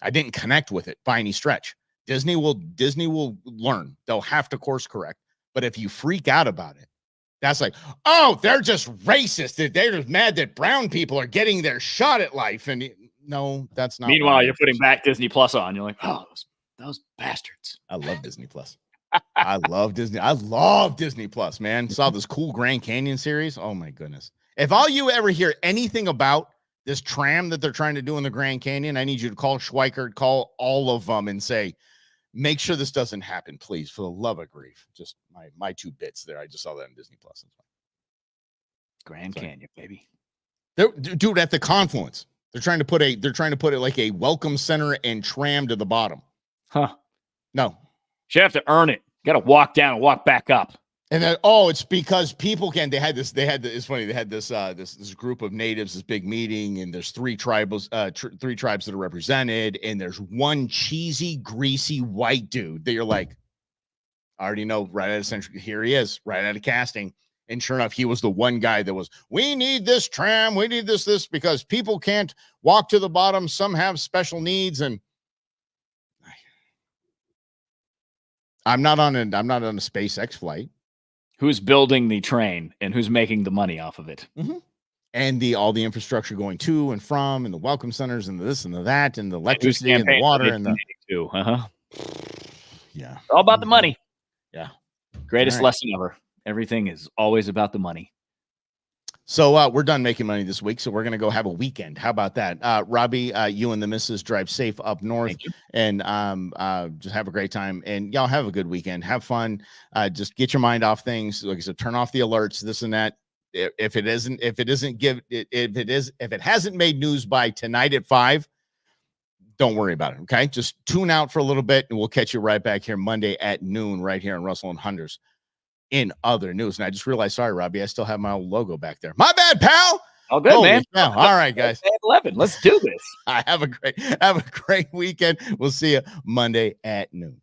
Speaker 2: I didn't connect with it by any stretch. Disney will learn. They'll have to course correct. But if you freak out about it, that's like, oh, they're just racist. They're just mad that brown people are getting their shot at life. And no, that's not.
Speaker 1: Meanwhile, you're putting back Disney Plus on. You're like, oh, those bastards.
Speaker 2: I love Disney Plus. I love Disney. I love Disney Plus, man. Saw this cool Grand Canyon series. Oh my goodness. If all you ever hear anything about this tram that they're trying to do in the Grand Canyon, I need you to call Schweikert, call all of them and say, make sure this doesn't happen, please, for the love of grief. Just my 2 bits there. I just saw that on Disney Plus.
Speaker 1: Grand Canyon, baby.
Speaker 2: Dude, at the confluence, they're trying to put it like a welcome center and tram to the bottom.
Speaker 1: Huh?
Speaker 2: No,
Speaker 1: You have to earn it. You got to walk down and walk back up.
Speaker 2: And then, it's because people can. It's funny. They had this group of natives, this big meeting, and there's 3 tribes, 3 tribes that are represented, and there's one cheesy, greasy white dude that you're like, I already know right out of Century. Here he is, right out of casting, and sure enough, he was the one guy that was. We need this tram. We need this because people can't walk to the bottom. Some have special needs, and I'm not on a SpaceX flight.
Speaker 1: Who's building the train and who's making the money off of it?
Speaker 2: Mm-hmm. And all the infrastructure going to and from, and the welcome centers, and the this and the that, and the electricity and the water and the yeah,
Speaker 1: all about the money.
Speaker 2: Yeah,
Speaker 1: greatest lesson ever. Everything is always about the money.
Speaker 2: So we're done making money this week, so we're gonna go have a weekend. How about that, Robbie? You and the missus drive safe up north, and just have a great time. And y'all have a good weekend. Have fun. Just get your mind off things. Like I said, turn off the alerts, this and that. If it hasn't made news by tonight at 5, don't worry about it. Okay, just tune out for a little bit, and we'll catch you right back here Monday at noon, right here on Russell and Hunters. In other news, and I just realized, sorry, Robbie, I still have my old logo back there. My bad, pal.
Speaker 1: Oh, good, man.
Speaker 2: Cow. All right, guys.
Speaker 1: 11. Let's do this.
Speaker 2: Have a great weekend. We'll see you Monday at noon.